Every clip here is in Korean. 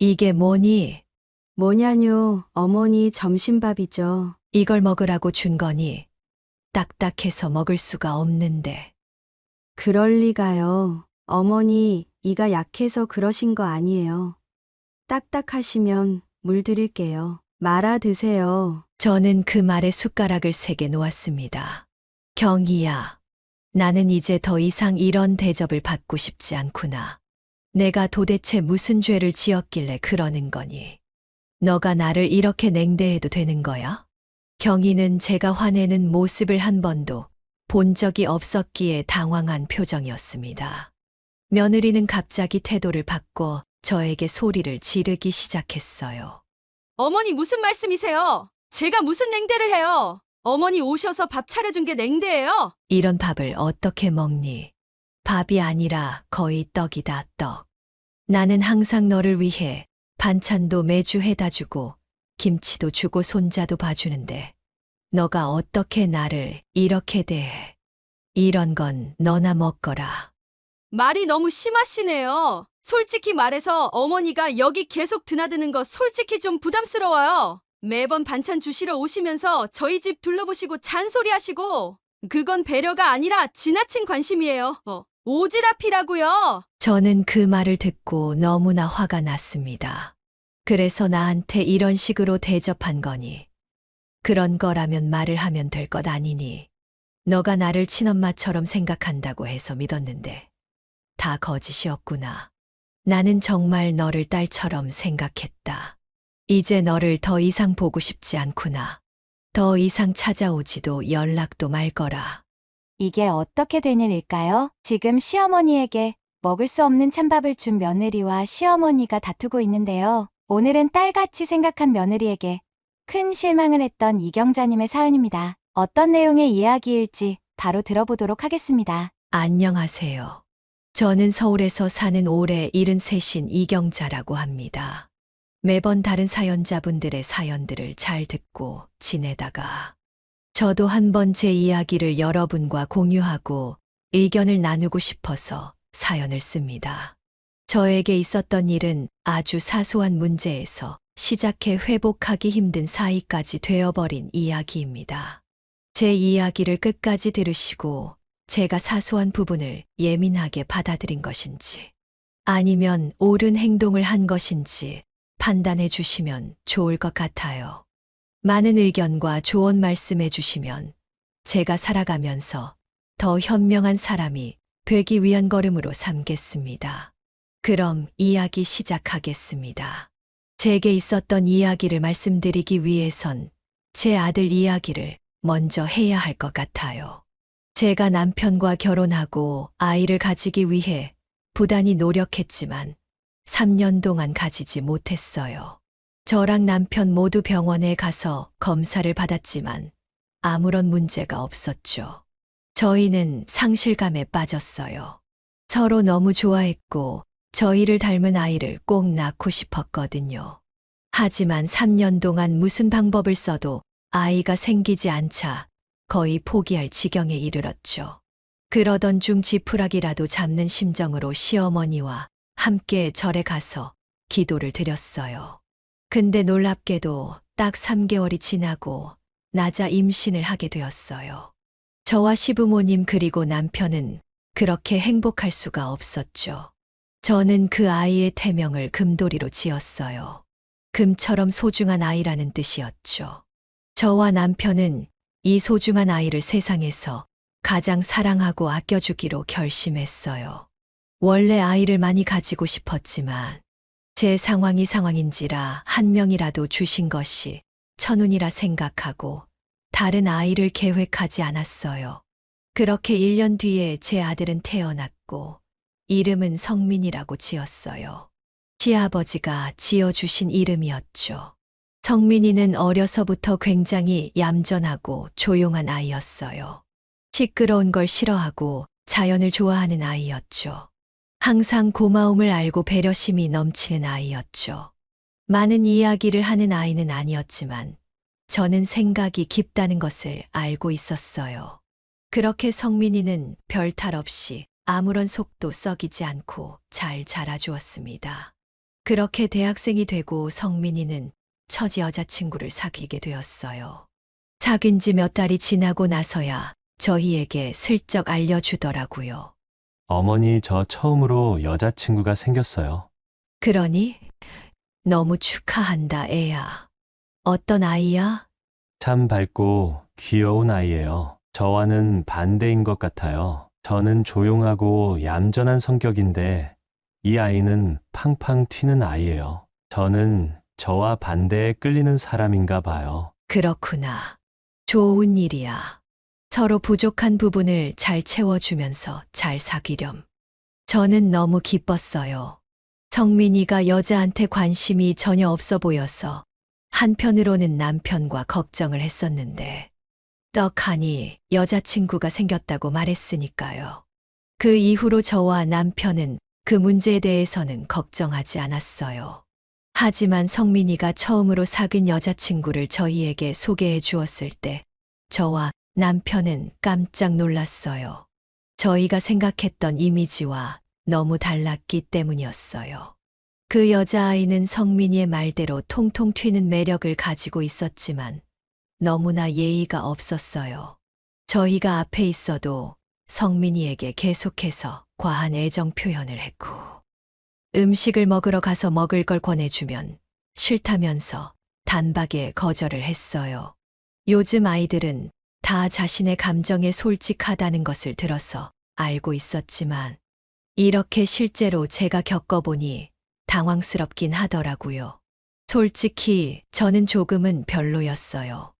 이게 뭐니? 뭐냐뇨, 어머니 점심밥이죠. 이걸 먹으라고 준 거니? 딱딱해서 먹을 수가 없는데. 그럴 리가요. 어머니, 이가 약해서 그러신 거 아니에요. 딱딱하시면 물 드릴게요. 말아 드세요. 저는 그 말에 숟가락을 3개 놓았습니다. 경희야, 나는 이제 더 이상 이런 대접을 받고 싶지 않구나. 내가 도대체 무슨 죄를 지었길래 그러는 거니? 너가 나를 이렇게 냉대해도 되는 거야? 경희는 제가 화내는 모습을 한 번도 본 적이 없었기에 당황한 표정이었습니다. 며느리는 갑자기 태도를 바꿔 저에게 소리를 지르기 시작했어요. 어머니 무슨 말씀이세요? 제가 무슨 냉대를 해요? 어머니 오셔서 밥 차려준 게 냉대예요? 이런 밥을 어떻게 먹니? 밥이 아니라 거의 떡이다, 떡. 나는 항상 너를 위해 반찬도 매주 해다 주고 김치도 주고 손자도 봐주는데 너가 어떻게 나를 이렇게 대해? 이런 건 너나 먹거라. 말이 너무 심하시네요. 솔직히 말해서 어머니가 여기 계속 드나드는 거 솔직히 좀 부담스러워요. 매번 반찬 주시러 오시면서 저희 집 둘러보시고 잔소리하시고 그건 배려가 아니라 지나친 관심이에요. 오지랖이라고요. 저는 그 말을 듣고 너무나 화가 났습니다. 그래서 나한테 이런 식으로 대접한 거니. 그런 거라면 말을 하면 될 것 아니니. 너가 나를 친엄마처럼 생각한다고 해서 믿었는데 다 거짓이었구나. 나는 정말 너를 딸처럼 생각했다. 이제 너를 더 이상 보고 싶지 않구나. 더 이상 찾아오지도 연락도 말 거라. 이게 어떻게 된 일일까요? 지금 시어머니에게 먹을 수 없는 찬밥을 준 며느리와 시어머니가 다투고 있는데요. 오늘은 딸같이 생각한 며느리에게 큰 실망을 했던 이경자님의 사연입니다. 어떤 내용의 이야기일지 바로 들어보도록 하겠습니다. 안녕하세요. 저는 서울에서 사는 올해 73인 이경자라고 합니다. 매번 다른 사연자분들의 사연들을 잘 듣고 지내다가 저도 한번 제 이야기를 여러분과 공유하고 의견을 나누고 싶어서 사연을 씁니다. 저에게 있었던 일은 아주 사소한 문제에서 시작해 회복하기 힘든 사이까지 되어버린 이야기입니다. 제 이야기를 끝까지 들으시고 제가 사소한 부분을 예민하게 받아들인 것인지 아니면 옳은 행동을 한 것인지 판단해 주시면 좋을 것 같아요. 많은 의견과 조언 말씀해 주시면 제가 살아가면서 더 현명한 사람이 되기 위한 걸음으로 삼겠습니다. 그럼 이야기 시작하겠습니다. 제게 있었던 이야기를 말씀드리기 위해선 제 아들 이야기를 먼저 해야 할 것 같아요. 제가 남편과 결혼하고 아이를 가지기 위해 부단히 노력했지만 3년 동안 가지지 못했어요. 저랑 남편 모두 병원에 가서 검사를 받았지만 아무런 문제가 없었죠. 저희는 상실감에 빠졌어요. 서로 너무 좋아했고 저희를 닮은 아이를 꼭 낳고 싶었거든요. 하지만 3년 동안 무슨 방법을 써도 아이가 생기지 않자 거의 포기할 지경에 이르렀죠. 그러던 중 지푸라기라도 잡는 심정으로 시어머니와 함께 절에 가서 기도를 드렸어요. 근데 놀랍게도 딱 3개월이 지나고 나자 임신을 하게 되었어요. 저와 시부모님 그리고 남편은 그렇게 행복할 수가 없었죠. 저는 그 아이의 태명을 금돌이로 지었어요. 금처럼 소중한 아이라는 뜻이었죠. 저와 남편은 이 소중한 아이를 세상에서 가장 사랑하고 아껴주기로 결심했어요. 원래 아이를 많이 가지고 싶었지만 제 상황이 상황인지라 한 명이라도 주신 것이 천운이라 생각하고 다른 아이를 계획하지 않았어요. 그렇게 1년 뒤에 제 아들은 태어났고 이름은 성민이라고 지었어요. 시아버지가 지어주신 이름이었죠. 성민이는 어려서부터 굉장히 얌전하고 조용한 아이였어요. 시끄러운 걸 싫어하고 자연을 좋아하는 아이였죠. 항상 고마움을 알고 배려심이 넘치는 아이였죠. 많은 이야기를 하는 아이는 아니었지만 저는 생각이 깊다는 것을 알고 있었어요. 그렇게 성민이는 별 탈 없이 아무런 속도 썩이지 않고 잘 자라주었습니다. 그렇게 대학생이 되고 성민이는 처지 여자친구를 사귀게 되었어요. 사귄 지 몇 달이 지나고 나서야 저희에게 슬쩍 알려주더라고요. 어머니, 저 처음으로 여자친구가 생겼어요. 그러니? 너무 축하한다, 애야. 어떤 아이야? 참 밝고 귀여운 아이예요. 저와는 반대인 것 같아요. 저는 조용하고 얌전한 성격인데 이 아이는 팡팡 튀는 아이예요. 저는 저와 반대에 끌리는 사람인가 봐요. 그렇구나. 좋은 일이야. 서로 부족한 부분을 잘 채워주면서 잘 사귀렴. 저는 너무 기뻤어요. 성민이가 여자한테 관심이 전혀 없어 보여서 한편으로는 남편과 걱정을 했었는데 떡하니 여자친구가 생겼다고 말했으니까요. 그 이후로 저와 남편은 그 문제에 대해서는 걱정하지 않았어요. 하지만 성민이가 처음으로 사귄 여자친구를 저희에게 소개해 주었을 때 저와 남편은 깜짝 놀랐어요. 저희가 생각했던 이미지와 너무 달랐기 때문이었어요. 그 여자아이는 성민이의 말대로 통통 튀는 매력을 가지고 있었지만 너무나 예의가 없었어요. 저희가 앞에 있어도 성민이에게 계속해서 과한 애정 표현을 했고 음식을 먹으러 가서 먹을 걸 권해주면 싫다면서 단박에 거절을 했어요. 요즘 아이들은 다 자신의 감정에 솔직하다는 것을 들어서 알고 있었지만 이렇게 실제로 제가 겪어보니 당황스럽긴 하더라고요. 솔직히 저는 조금은 별로였어요.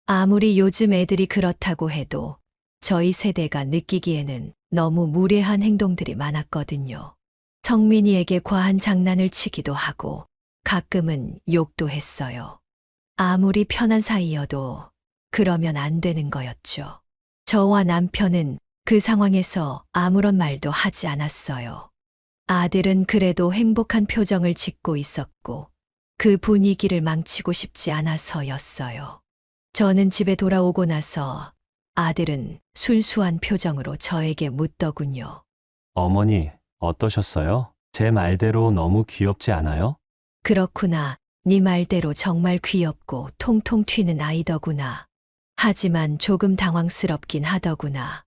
아무리 요즘 애들이 그렇다고 해도 저희 세대가 느끼기에는 너무 무례한 행동들이 많았거든요. 성민이에게 과한 장난을 치기도 하고 가끔은 욕도 했어요. 아무리 편한 사이여도 그러면 안 되는 거였죠. 저와 남편은 그 상황에서 아무런 말도 하지 않았어요. 아들은 그래도 행복한 표정을 짓고 있었고 그 분위기를 망치고 싶지 않아서였어요. 저는 집에 돌아오고 나서 아들은 순수한 표정으로 저에게 묻더군요. 어머니, 어떠셨어요? 제 말대로 너무 귀엽지 않아요? 그렇구나. 네 말대로 정말 귀엽고 통통 튀는 아이더구나. 하지만 조금 당황스럽긴 하더구나.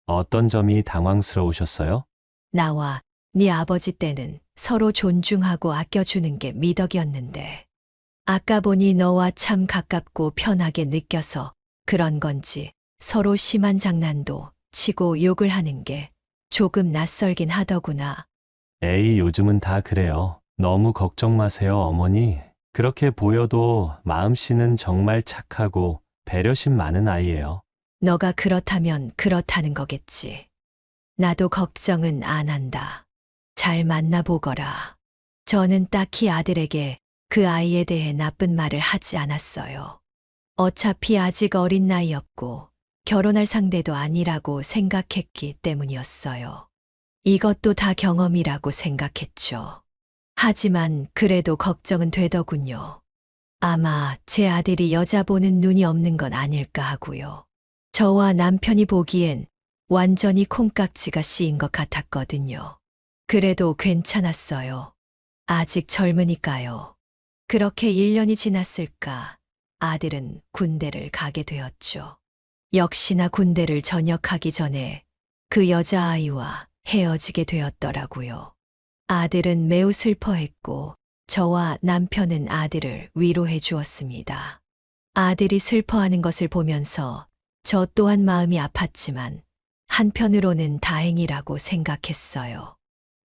어떤 점이 당황스러우셨어요? 나와 네 아버지 때는 서로 존중하고 아껴주는 게 미덕이었는데 아까 보니 너와 참 가깝고 편하게 느껴서 그런 건지 서로 심한 장난도 치고 욕을 하는 게 조금 낯설긴 하더구나. 에이, 요즘은 다 그래요. 너무 걱정 마세요, 어머니. 그렇게 보여도 마음씨는 정말 착하고 배려심 많은 아이예요. 너가 그렇다면 그렇다는 거겠지. 나도 걱정은 안 한다. 잘 만나보거라. 저는 딱히 아들에게 그 아이에 대해 나쁜 말을 하지 않았어요. 어차피 아직 어린 나이였고 결혼할 상대도 아니라고 생각했기 때문이었어요. 이것도 다 경험이라고 생각했죠. 하지만 그래도 걱정은 되더군요. 아마 제 아들이 여자 보는 눈이 없는 건 아닐까 하고요. 저와 남편이 보기엔 완전히 콩깍지가 씌인 것 같았거든요. 그래도 괜찮았어요. 아직 젊으니까요. 그렇게 1년이 지났을까 아들은 군대를 가게 되었죠. 역시나 군대를 전역하기 전에 그 여자아이와 헤어지게 되었더라고요. 아들은 매우 슬퍼했고 저와 남편은 아들을 위로해 주었습니다. 아들이 슬퍼하는 것을 보면서 저 또한 마음이 아팠지만 한편으로는 다행이라고 생각했어요.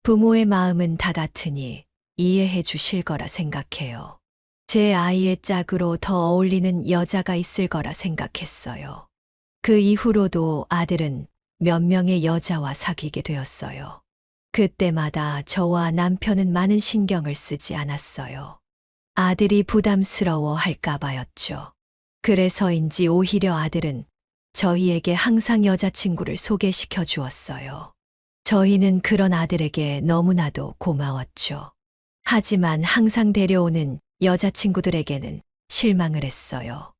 부모의 마음은 다 같으니 이해해 주실 거라 생각해요. 제 아이의 짝으로 더 어울리는 여자가 있을 거라 생각했어요. 그 이후로도 아들은 몇 명의 여자와 사귀게 되었어요. 그때마다 저와 남편은 많은 신경을 쓰지 않았어요. 아들이 부담스러워 할까 봐였죠. 그래서인지 오히려 아들은 저희에게 항상 여자친구를 소개시켜 주었어요. 저희는 그런 아들에게 너무나도 고마웠죠. 하지만 항상 데려오는 여자친구들에게는 실망을 했어요.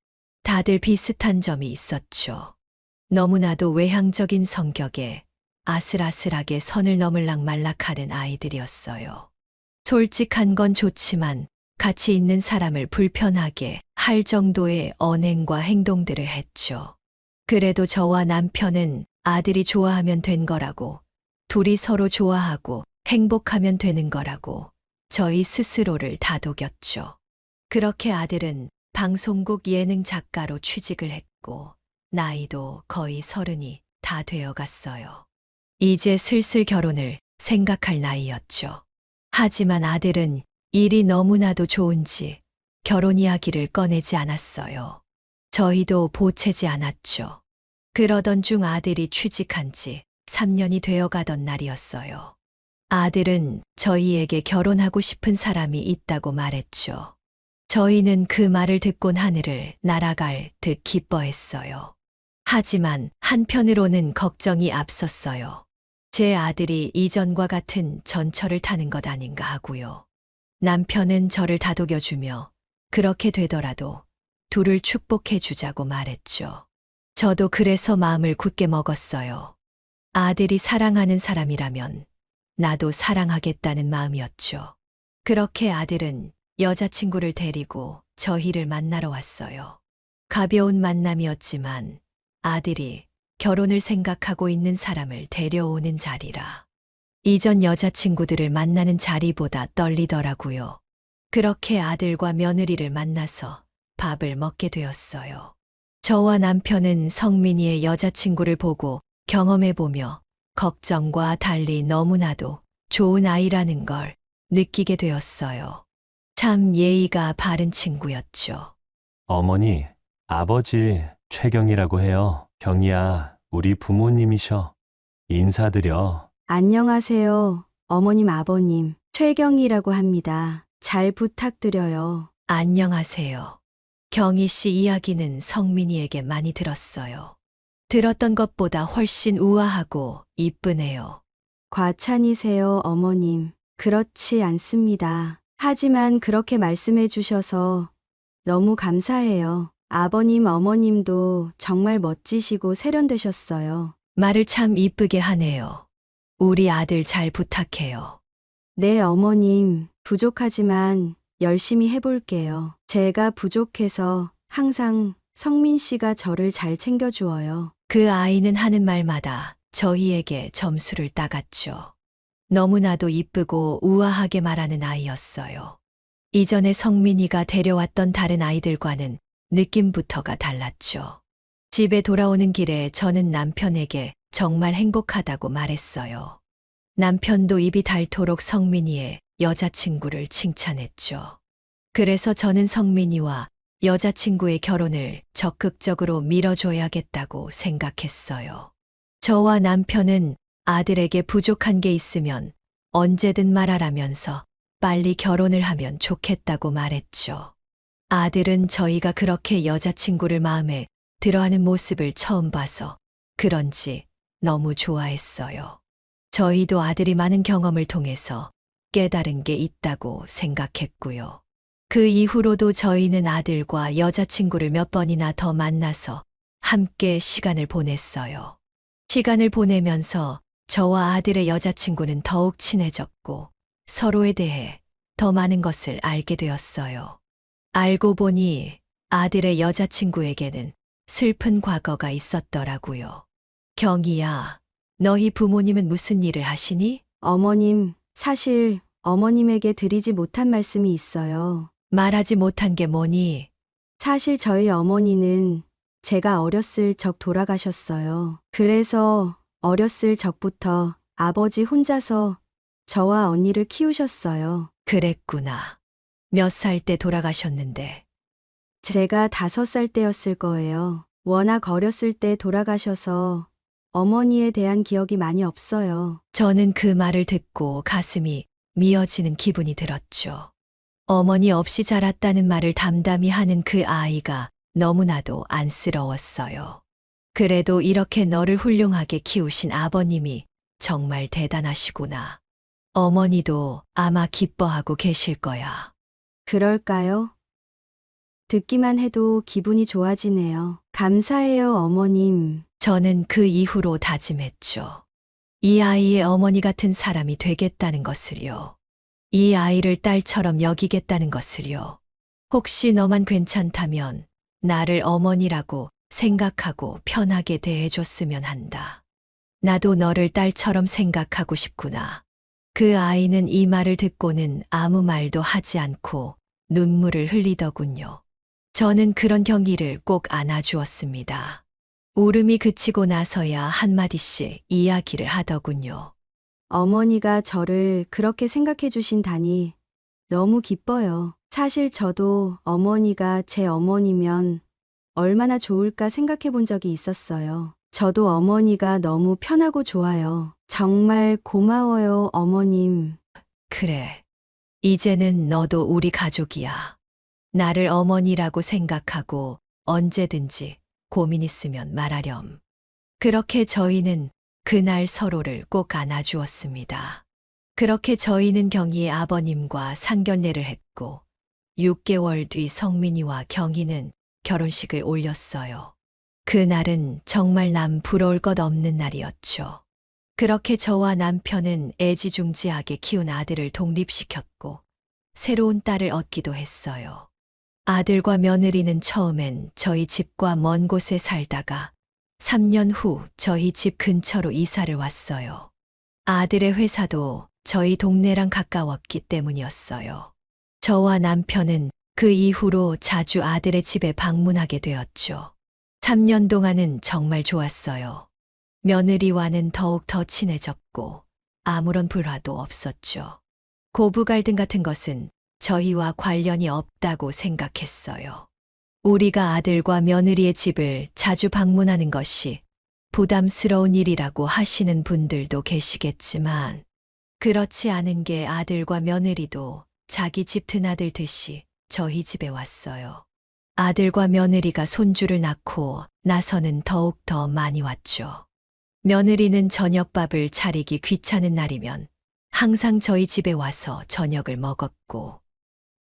다들 비슷한 점이 있었죠. 너무나도 외향적인 성격에 아슬아슬하게 선을 넘을락 말락하는 아이들이었어요. 솔직한 건 좋지만 같이 있는 사람을 불편하게 할 정도의 언행과 행동들을 했죠. 그래도 저와 남편은 아들이 좋아하면 된 거라고, 둘이 서로 좋아하고 행복하면 되는 거라고 저희 스스로를 다독였죠. 그렇게 아들은 방송국 예능 작가로 취직을 했고, 나이도 거의 30이 다 되어 갔어요. 이제 슬슬 결혼을 생각할 나이였죠. 하지만 아들은 일이 너무나도 좋은지 결혼 이야기를 꺼내지 않았어요. 저희도 보채지 않았죠. 그러던 중 아들이 취직한 지 3년이 되어 가던 날이었어요. 아들은 저희에게 결혼하고 싶은 사람이 있다고 말했죠. 저희는 그 말을 듣곤 하늘을 날아갈 듯 기뻐했어요. 하지만 한편으로는 걱정이 앞섰어요. 제 아들이 이전과 같은 전철을 타는 것 아닌가 하고요. 남편은 저를 다독여주며 그렇게 되더라도 둘을 축복해 주자고 말했죠. 저도 그래서 마음을 굳게 먹었어요. 아들이 사랑하는 사람이라면 나도 사랑하겠다는 마음이었죠. 그렇게 아들은 여자친구를 데리고 저희를 만나러 왔어요. 가벼운 만남이었지만 아들이 결혼을 생각하고 있는 사람을 데려오는 자리라. 이전 여자친구들을 만나는 자리보다 떨리더라고요. 그렇게 아들과 며느리를 만나서 밥을 먹게 되었어요. 저와 남편은 성민이의 여자친구를 보고 경험해보며 걱정과 달리 너무나도 좋은 아이라는 걸 느끼게 되었어요. 참 예의가 바른 친구였죠. 어머니, 아버지 최경이라고 해요. 경이야, 우리 부모님이셔. 인사드려. 안녕하세요. 어머님, 아버님. 최경이라고 합니다. 잘 부탁드려요. 안녕하세요. 경희 씨 이야기는 성민이에게 많이 들었어요. 들었던 것보다 훨씬 우아하고 이쁘네요. 과찬이세요, 어머님. 그렇지 않습니다. 하지만 그렇게 말씀해 주셔서 너무 감사해요. 아버님, 어머님도 정말 멋지시고 세련되셨어요. 말을 참 이쁘게 하네요. 우리 아들 잘 부탁해요. 네, 어머님. 부족하지만 열심히 해볼게요. 제가 부족해서 항상 성민 씨가 저를 잘 챙겨주어요. 그 아이는 하는 말마다 저희에게 점수를 따갔죠. 너무나도 이쁘고 우아하게 말하는 아이였어요. 이전에 성민이가 데려왔던 다른 아이들과는 느낌부터가 달랐죠. 집에 돌아오는 길에 저는 남편에게 정말 행복하다고 말했어요. 남편도 입이 닳도록 성민이의 여자친구를 칭찬했죠. 그래서 저는 성민이와 여자친구의 결혼을 적극적으로 밀어줘야겠다고 생각했어요. 저와 남편은 아들에게 부족한 게 있으면 언제든 말하라면서 빨리 결혼을 하면 좋겠다고 말했죠. 아들은 저희가 그렇게 여자친구를 마음에 들어하는 모습을 처음 봐서 그런지 너무 좋아했어요. 저희도 아들이 많은 경험을 통해서 깨달은 게 있다고 생각했고요. 그 이후로도 저희는 아들과 여자친구를 몇 번이나 더 만나서 함께 시간을 보냈어요. 시간을 보내면서 저와 아들의 여자친구는 더욱 친해졌고 서로에 대해 더 많은 것을 알게 되었어요. 알고 보니 아들의 여자친구에게는 슬픈 과거가 있었더라고요. 경희야, 너희 부모님은 무슨 일을 하시니? 어머님, 사실 어머님에게 드리지 못한 말씀이 있어요. 말하지 못한 게 뭐니? 사실 저희 어머니는 제가 어렸을 적 돌아가셨어요. 그래서 어렸을 적부터 아버지 혼자서 저와 언니를 키우셨어요. 그랬구나. 몇 살 때 돌아가셨는데. 제가 5살 때였을 거예요. 워낙 어렸을 때 돌아가셔서 어머니에 대한 기억이 많이 없어요. 저는 그 말을 듣고 가슴이 미어지는 기분이 들었죠. 어머니 없이 자랐다는 말을 담담히 하는 그 아이가 너무나도 안쓰러웠어요. 그래도 이렇게 너를 훌륭하게 키우신 아버님이 정말 대단하시구나. 어머니도 아마 기뻐하고 계실 거야. 그럴까요? 듣기만 해도 기분이 좋아지네요. 감사해요, 어머님. 저는 그 이후로 다짐했죠. 이 아이의 어머니 같은 사람이 되겠다는 것을요. 이 아이를 딸처럼 여기겠다는 것을요. 혹시 너만 괜찮다면 나를 어머니라고 생각하고 편하게 대해줬으면 한다. 나도 너를 딸처럼 생각하고 싶구나. 그 아이는 이 말을 듣고는 아무 말도 하지 않고 눈물을 흘리더군요. 저는 그런 경기를 꼭 안아주었습니다. 울음이 그치고 나서야 한마디씩 이야기를 하더군요. 어머니가 저를 그렇게 생각해 주신다니 너무 기뻐요. 사실 저도 어머니가 제 어머니면 얼마나 좋을까 생각해 본 적이 있었어요. 저도 어머니가 너무 편하고 좋아요. 정말 고마워요, 어머님. 그래. 이제는 너도 우리 가족이야. 나를 어머니라고 생각하고 언제든지 고민 있으면 말하렴. 그렇게 저희는 그날 서로를 꼭 안아주었습니다. 그렇게 저희는 경희의 아버님과 상견례를 했고 6개월 뒤 성민이와 경희는 결혼식을 올렸어요. 그날은 정말 남 부러울 것 없는 날이었죠. 그렇게 저와 남편은 애지중지하게 키운 아들을 독립시켰고 새로운 딸을 얻기도 했어요. 아들과 며느리는 처음엔 저희 집과 먼 곳에 살다가 3년 후 저희 집 근처로 이사를 왔어요. 아들의 회사도 저희 동네랑 가까웠기 때문이었어요. 저와 남편은 그 이후로 자주 아들의 집에 방문하게 되었죠. 3년 동안은 정말 좋았어요. 며느리와는 더욱 더 친해졌고 아무런 불화도 없었죠. 고부 갈등 같은 것은 저희와 관련이 없다고 생각했어요. 우리가 아들과 며느리의 집을 자주 방문하는 것이 부담스러운 일이라고 하시는 분들도 계시겠지만 그렇지 않은 게 아들과 며느리도 자기 집 드나들듯이 저희 집에 왔어요. 아들과 며느리가 손주를 낳고 나서는 더욱 더 많이 왔죠. 며느리는 저녁밥을 차리기 귀찮은 날이면 항상 저희 집에 와서 저녁을 먹었고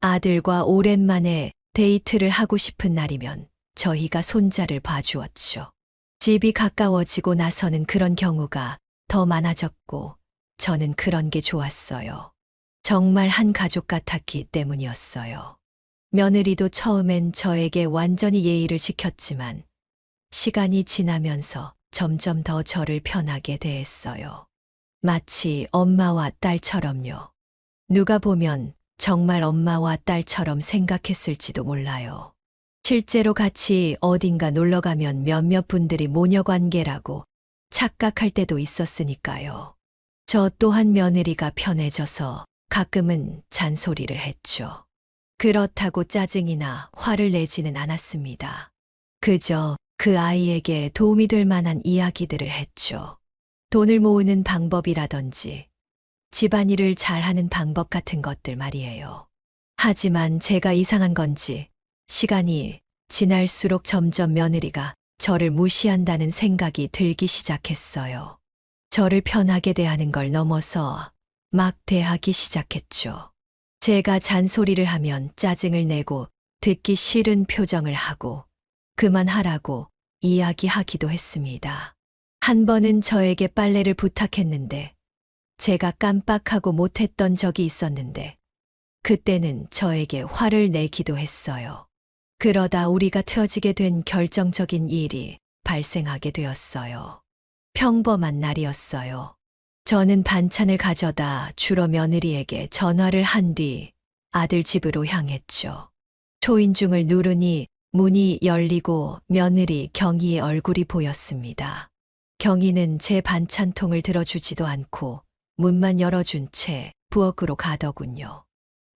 아들과 오랜만에 데이트를 하고 싶은 날이면 저희가 손자를 봐주었죠. 집이 가까워지고 나서는 그런 경우가 더 많아졌고 저는 그런 게 좋았어요. 정말 한 가족 같았기 때문이었어요. 며느리도 처음엔 저에게 완전히 예의를 지켰지만 시간이 지나면서 점점 더 저를 편하게 대했어요. 마치 엄마와 딸처럼요. 누가 보면 정말 엄마와 딸처럼 생각했을지도 몰라요. 실제로 같이 어딘가 놀러 가면 몇몇 분들이 모녀 관계라고 착각할 때도 있었으니까요. 저 또한 며느리가 편해져서 가끔은 잔소리를 했죠. 그렇다고 짜증이나 화를 내지는 않았습니다. 그저 그 아이에게 도움이 될 만한 이야기들을 했죠. 돈을 모으는 방법이라든지 집안일을 잘하는 방법 같은 것들 말이에요. 하지만 제가 이상한 건지 시간이 지날수록 점점 며느리가 저를 무시한다는 생각이 들기 시작했어요. 저를 편하게 대하는 걸 넘어서 막 대하기 시작했죠. 제가 잔소리를 하면 짜증을 내고 듣기 싫은 표정을 하고 그만하라고 이야기하기도 했습니다. 한 번은 저에게 빨래를 부탁했는데 제가 깜빡하고 못했던 적이 있었는데 그때는 저에게 화를 내기도 했어요. 그러다 우리가 틀어지게 된 결정적인 일이 발생하게 되었어요. 평범한 날이었어요. 저는 반찬을 가져다 주러 며느리에게 전화를 한 뒤 아들 집으로 향했죠. 초인중을 누르니 문이 열리고 며느리 경희의 얼굴이 보였습니다. 경희는 제 반찬통을 들어주지도 않고 문만 열어준 채 부엌으로 가더군요.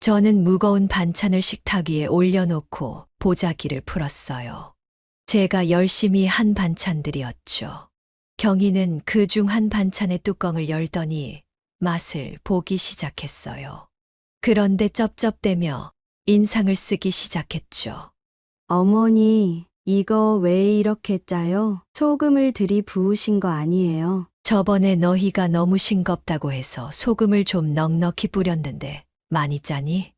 저는 무거운 반찬을 식탁 위에 올려놓고 보자기를 풀었어요. 제가 열심히 한 반찬들이었죠. 경희는 그 중 한 반찬의 뚜껑을 열더니 맛을 보기 시작했어요. 그런데 쩝쩝대며 인상을 쓰기 시작했죠. 어머니, 이거 왜 이렇게 짜요? 소금을 들이부으신 거 아니에요? 저번에 너희가 너무 싱겁다고 해서 소금을 좀 넉넉히 뿌렸는데 많이 짜니?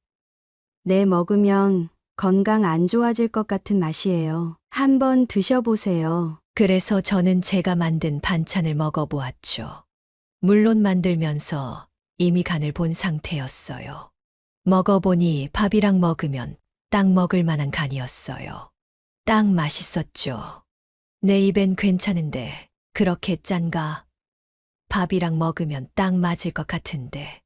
네, 먹으면 건강 안 좋아질 것 같은 맛이에요. 한번 드셔보세요. 그래서 저는 제가 만든 반찬을 먹어보았죠. 물론 만들면서 이미 간을 본 상태였어요. 먹어보니 밥이랑 먹으면 딱 먹을 만한 간이었어요. 딱 맛있었죠. 내 입엔 괜찮은데 그렇게 짠가? 밥이랑 먹으면 딱 맞을 것 같은데.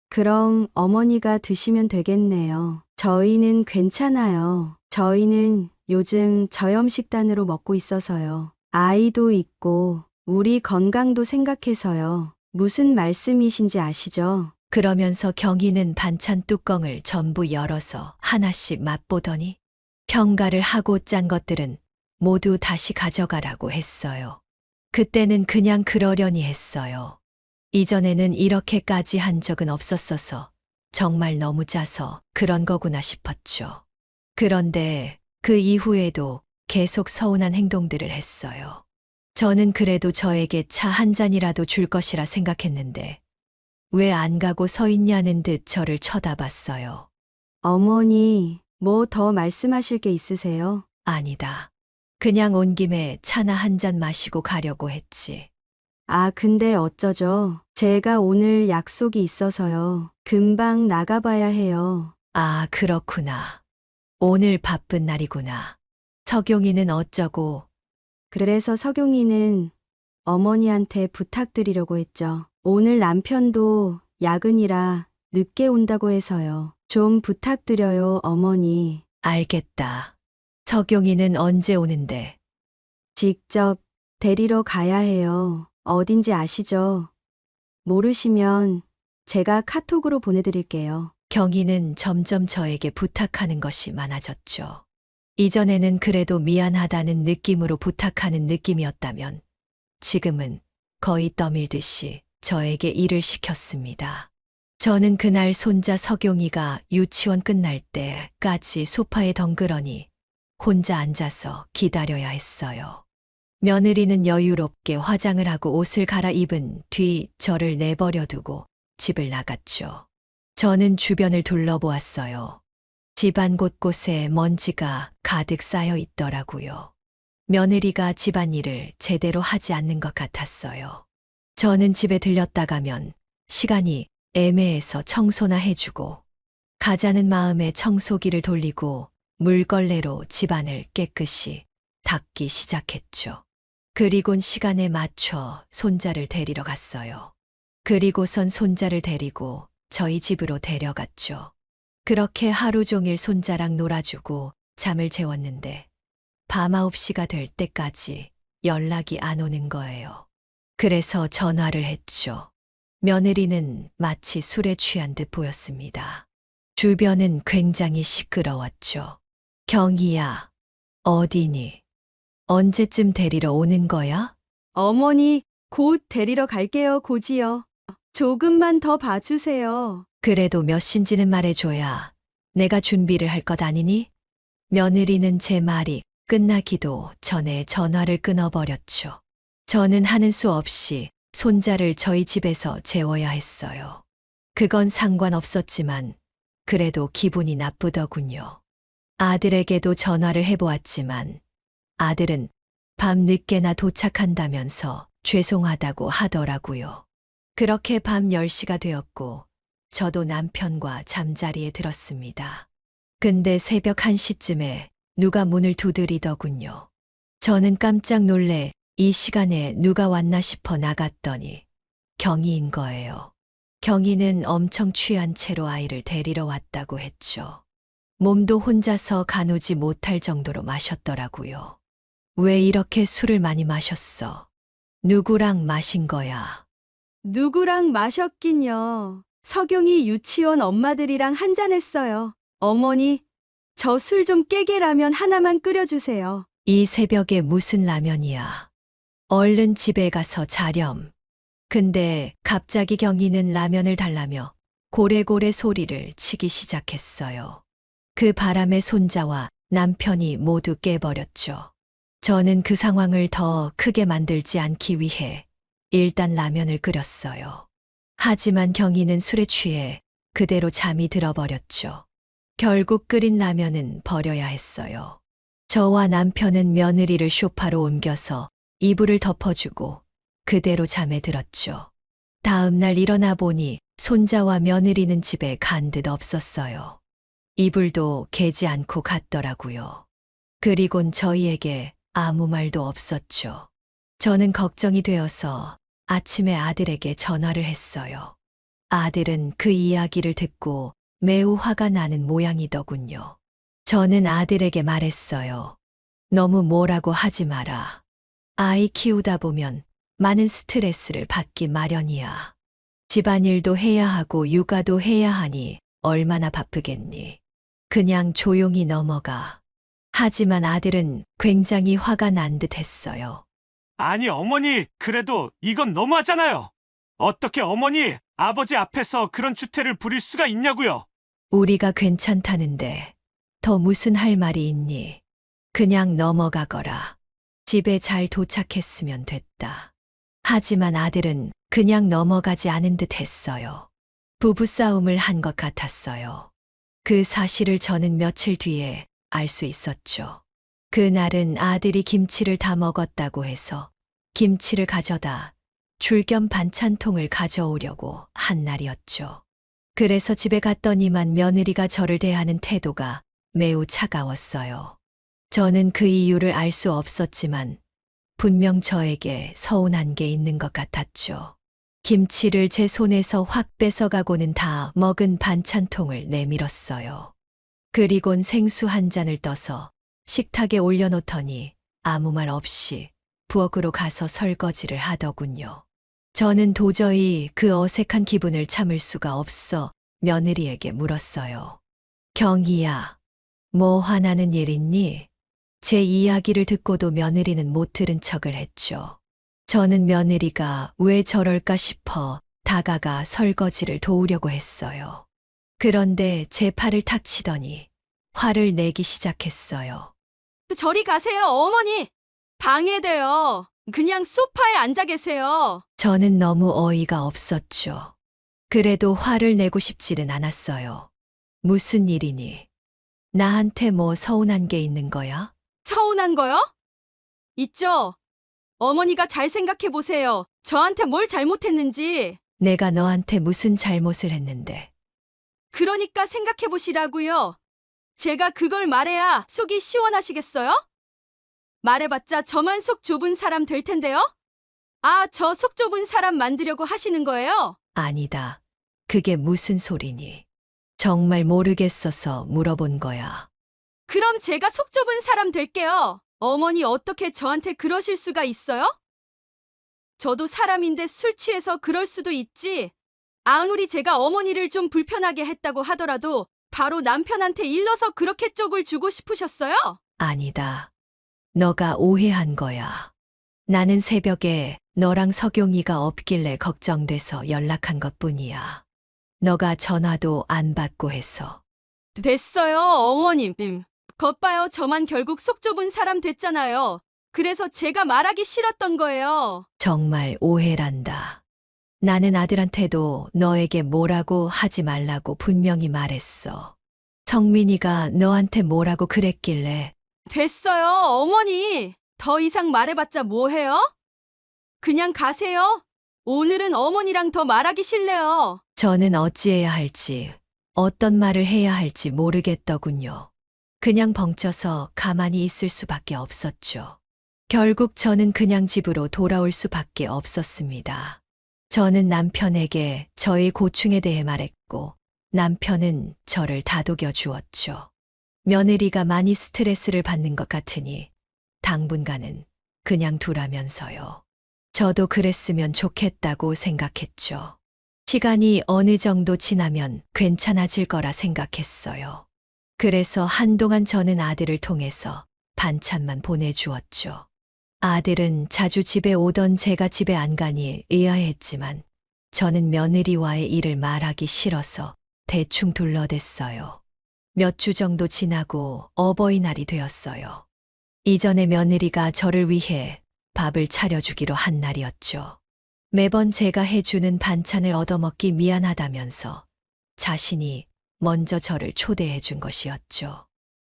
그럼 어머니가 드시면 되겠네요. 저희는 괜찮아요. 저희는 요즘 저염식단으로 먹고 있어서요. 아이도 있고 우리 건강도 생각해서요. 무슨 말씀이신지 아시죠? 그러면서 경희는 반찬 뚜껑을 전부 열어서 하나씩 맛보더니 평가를 하고 짠 것들은 모두 다시 가져가라고 했어요. 그때는 그냥 그러려니 했어요. 이전에는 이렇게까지 한 적은 없었어서 정말 너무 짜서 그런 거구나 싶었죠. 그런데 그 이후에도 계속 서운한 행동들을 했어요. 저는 그래도 저에게 차 한 잔이라도 줄 것이라 생각했는데 왜 안 가고 서 있냐는 듯 저를 쳐다봤어요. 어머니, 뭐 더 말씀하실 게 있으세요? 아니다. 그냥 온 김에 차나 한 잔 마시고 가려고 했지. 아, 근데 어쩌죠? 제가 오늘 약속이 있어서요. 금방 나가봐야 해요. 아, 그렇구나. 오늘 바쁜 날이구나. 석용이는 어쩌고? 그래서 석용이는 어머니한테 부탁드리려고 했죠. 오늘 남편도 야근이라 늦게 온다고 해서요. 좀 부탁드려요, 어머니. 알겠다. 석용이는 언제 오는데? 직접 데리러 가야 해요. 어딘지 아시죠? 모르시면 제가 카톡으로 보내드릴게요. 경희는 점점 저에게 부탁하는 것이 많아졌죠. 이전에는 그래도 미안하다는 느낌으로 부탁하는 느낌이었다면 지금은 거의 떠밀듯이 저에게 일을 시켰습니다. 저는 그날 손자 석용이가 유치원 끝날 때까지 소파에 덩그러니 혼자 앉아서 기다려야 했어요. 며느리는 여유롭게 화장을 하고 옷을 갈아입은 뒤 저를 내버려 두고 집을 나갔죠. 저는 주변을 둘러보았어요. 집안 곳곳에 먼지가 가득 쌓여 있더라고요. 며느리가 집안일을 제대로 하지 않는 것 같았어요. 저는 집에 들렸다 가면 시간이 애매해서 청소나 해주고 가자는 마음에 청소기를 돌리고 물걸레로 집안을 깨끗이 닦기 시작했죠. 그리곤 시간에 맞춰 손자를 데리러 갔어요. 그리고선 손자를 데리고 저희 집으로 데려갔죠. 그렇게 하루 종일 손자랑 놀아주고 잠을 재웠는데 밤 9시가 될 때까지 연락이 안 오는 거예요. 그래서 전화를 했죠. 며느리는 마치 술에 취한 듯 보였습니다. 주변은 굉장히 시끄러웠죠. 경희야, 어디니? 언제쯤 데리러 오는 거야? 어머니, 곧 데리러 갈게요, 고지요. 조금만 더 봐주세요. 그래도 몇 시인지는 말해줘야 내가 준비를 할 것 아니니? 며느리는 제 말이 끝나기도 전에 전화를 끊어버렸죠. 저는 하는 수 없이 손자를 저희 집에서 재워야 했어요. 그건 상관없었지만 그래도 기분이 나쁘더군요. 아들에게도 전화를 해보았지만 아들은 밤 늦게나 도착한다면서 죄송하다고 하더라고요. 그렇게 밤 10시가 되었고 저도 남편과 잠자리에 들었습니다. 근데 새벽 1시쯤에 누가 문을 두드리더군요. 저는 깜짝 놀래 이 시간에 누가 왔나 싶어 나갔더니 경희인 거예요. 경희는 엄청 취한 채로 아이를 데리러 왔다고 했죠. 몸도 혼자서 가누지 못할 정도로 마셨더라고요. 왜 이렇게 술을 많이 마셨어? 누구랑 마신 거야? 누구랑 마셨긴요. 석용이 유치원 엄마들이랑 한잔했어요. 어머니, 저 술 좀 깨게 라면 하나만 끓여주세요. 이 새벽에 무슨 라면이야? 얼른 집에 가서 자렴. 근데 갑자기 경희는 라면을 달라며 고래고래 소리를 치기 시작했어요. 그 바람에 손자와 남편이 모두 깨버렸죠. 저는 그 상황을 더 크게 만들지 않기 위해 일단 라면을 끓였어요. 하지만 경희는 술에 취해 그대로 잠이 들어버렸죠. 결국 끓인 라면은 버려야 했어요. 저와 남편은 며느리를 소파로 옮겨서 이불을 덮어주고 그대로 잠에 들었죠. 다음 날 일어나 보니 손자와 며느리는 집에 간 듯 없었어요. 이불도 개지 않고 갔더라고요. 그리곤 저희에게 아무 말도 없었죠. 저는 걱정이 되어서 아침에 아들에게 전화를 했어요. 아들은 그 이야기를 듣고 매우 화가 나는 모양이더군요. 저는 아들에게 말했어요. 너무 뭐라고 하지 마라. 아이 키우다 보면 많은 스트레스를 받기 마련이야. 집안일도 해야 하고 육아도 해야 하니 얼마나 바쁘겠니. 그냥 조용히 넘어가. 하지만 아들은 굉장히 화가 난 듯 했어요. 아니, 어머니, 그래도 이건 너무하잖아요. 어떻게 어머니, 아버지 앞에서 그런 주태를 부릴 수가 있냐고요. 우리가 괜찮다는데 더 무슨 할 말이 있니? 그냥 넘어가거라. 집에 잘 도착했으면 됐다. 하지만 아들은 그냥 넘어가지 않은 듯 했어요. 부부싸움을 한 것 같았어요. 그 사실을 저는 며칠 뒤에 알 수 있었죠. 그날은 아들이 김치를 다 먹었다고 해서 김치를 가져다 줄 겸 반찬통을 가져오려고 한 날이었죠. 그래서 집에 갔더니만 며느리가 저를 대하는 태도가 매우 차가웠어요. 저는 그 이유를 알 수 없었지만 분명 저에게 서운한 게 있는 것 같았죠. 김치를 제 손에서 확 뺏어가고는 다 먹은 반찬통을 내밀었어요. 그리곤 생수 한 잔을 떠서 식탁에 올려놓더니 아무 말 없이 부엌으로 가서 설거지를 하더군요. 저는 도저히 그 어색한 기분을 참을 수가 없어 며느리에게 물었어요. 경희야, 뭐 화나는 일 있니? 제 이야기를 듣고도 며느리는 못 들은 척을 했죠. 저는 며느리가 왜 저럴까 싶어 다가가 설거지를 도우려고 했어요. 그런데 제 팔을 탁 치더니 화를 내기 시작했어요. 저리 가세요, 어머니. 방해돼요. 그냥 소파에 앉아 계세요. 저는 너무 어이가 없었죠. 그래도 화를 내고 싶지는 않았어요. 무슨 일이니? 나한테 뭐 서운한 게 있는 거야? 서운한 거요? 있죠. 어머니가 잘 생각해 보세요. 저한테 뭘 잘못했는지. 내가 너한테 무슨 잘못을 했는데. 그러니까 생각해 보시라고요. 제가 그걸 말해야 속이 시원하시겠어요? 말해봤자 저만 속 좁은 사람 될 텐데요? 아, 저 속 좁은 사람 만들려고 하시는 거예요? 아니다. 그게 무슨 소리니? 정말 모르겠어서 물어본 거야. 그럼 제가 속 좁은 사람 될게요. 어머니 어떻게 저한테 그러실 수가 있어요? 저도 사람인데 술 취해서 그럴 수도 있지. 아무리 제가 어머니를 좀 불편하게 했다고 하더라도 바로 남편한테 일러서 그렇게 쪽을 주고 싶으셨어요? 아니다. 너가 오해한 거야. 나는 새벽에 너랑 석용이가 없길래 걱정돼서 연락한 것뿐이야. 너가 전화도 안 받고 해서. 됐어요, 어머님. 것 봐요, 저만 결국 속 좁은 사람 됐잖아요. 그래서 제가 말하기 싫었던 거예요. 정말 오해란다. 나는 아들한테도 너에게 뭐라고 하지 말라고 분명히 말했어. 성민이가 너한테 뭐라고 그랬길래. 됐어요, 어머니. 더 이상 말해봤자 뭐해요? 그냥 가세요. 오늘은 어머니랑 더 말하기 싫네요. 저는 어찌해야 할지, 어떤 말을 해야 할지 모르겠더군요. 그냥 벙쪄서 가만히 있을 수밖에 없었죠. 결국 저는 그냥 집으로 돌아올 수밖에 없었습니다. 저는 남편에게 저의 고충에 대해 말했고, 남편은 저를 다독여 주었죠. 며느리가 많이 스트레스를 받는 것 같으니 당분간은 그냥 두라면서요. 저도 그랬으면 좋겠다고 생각했죠. 시간이 어느 정도 지나면 괜찮아질 거라 생각했어요. 그래서 한동안 저는 아들을 통해서 반찬만 보내주었죠. 아들은 자주 집에 오던 제가 집에 안 가니 의아했지만 저는 며느리와의 일을 말하기 싫어서 대충 둘러댔어요. 몇 주 정도 지나고 어버이날이 되었어요. 이전에 며느리가 저를 위해 밥을 차려주기로 한 날이었죠. 매번 제가 해주는 반찬을 얻어먹기 미안하다면서 자신이 먼저 저를 초대해 준 것이었죠.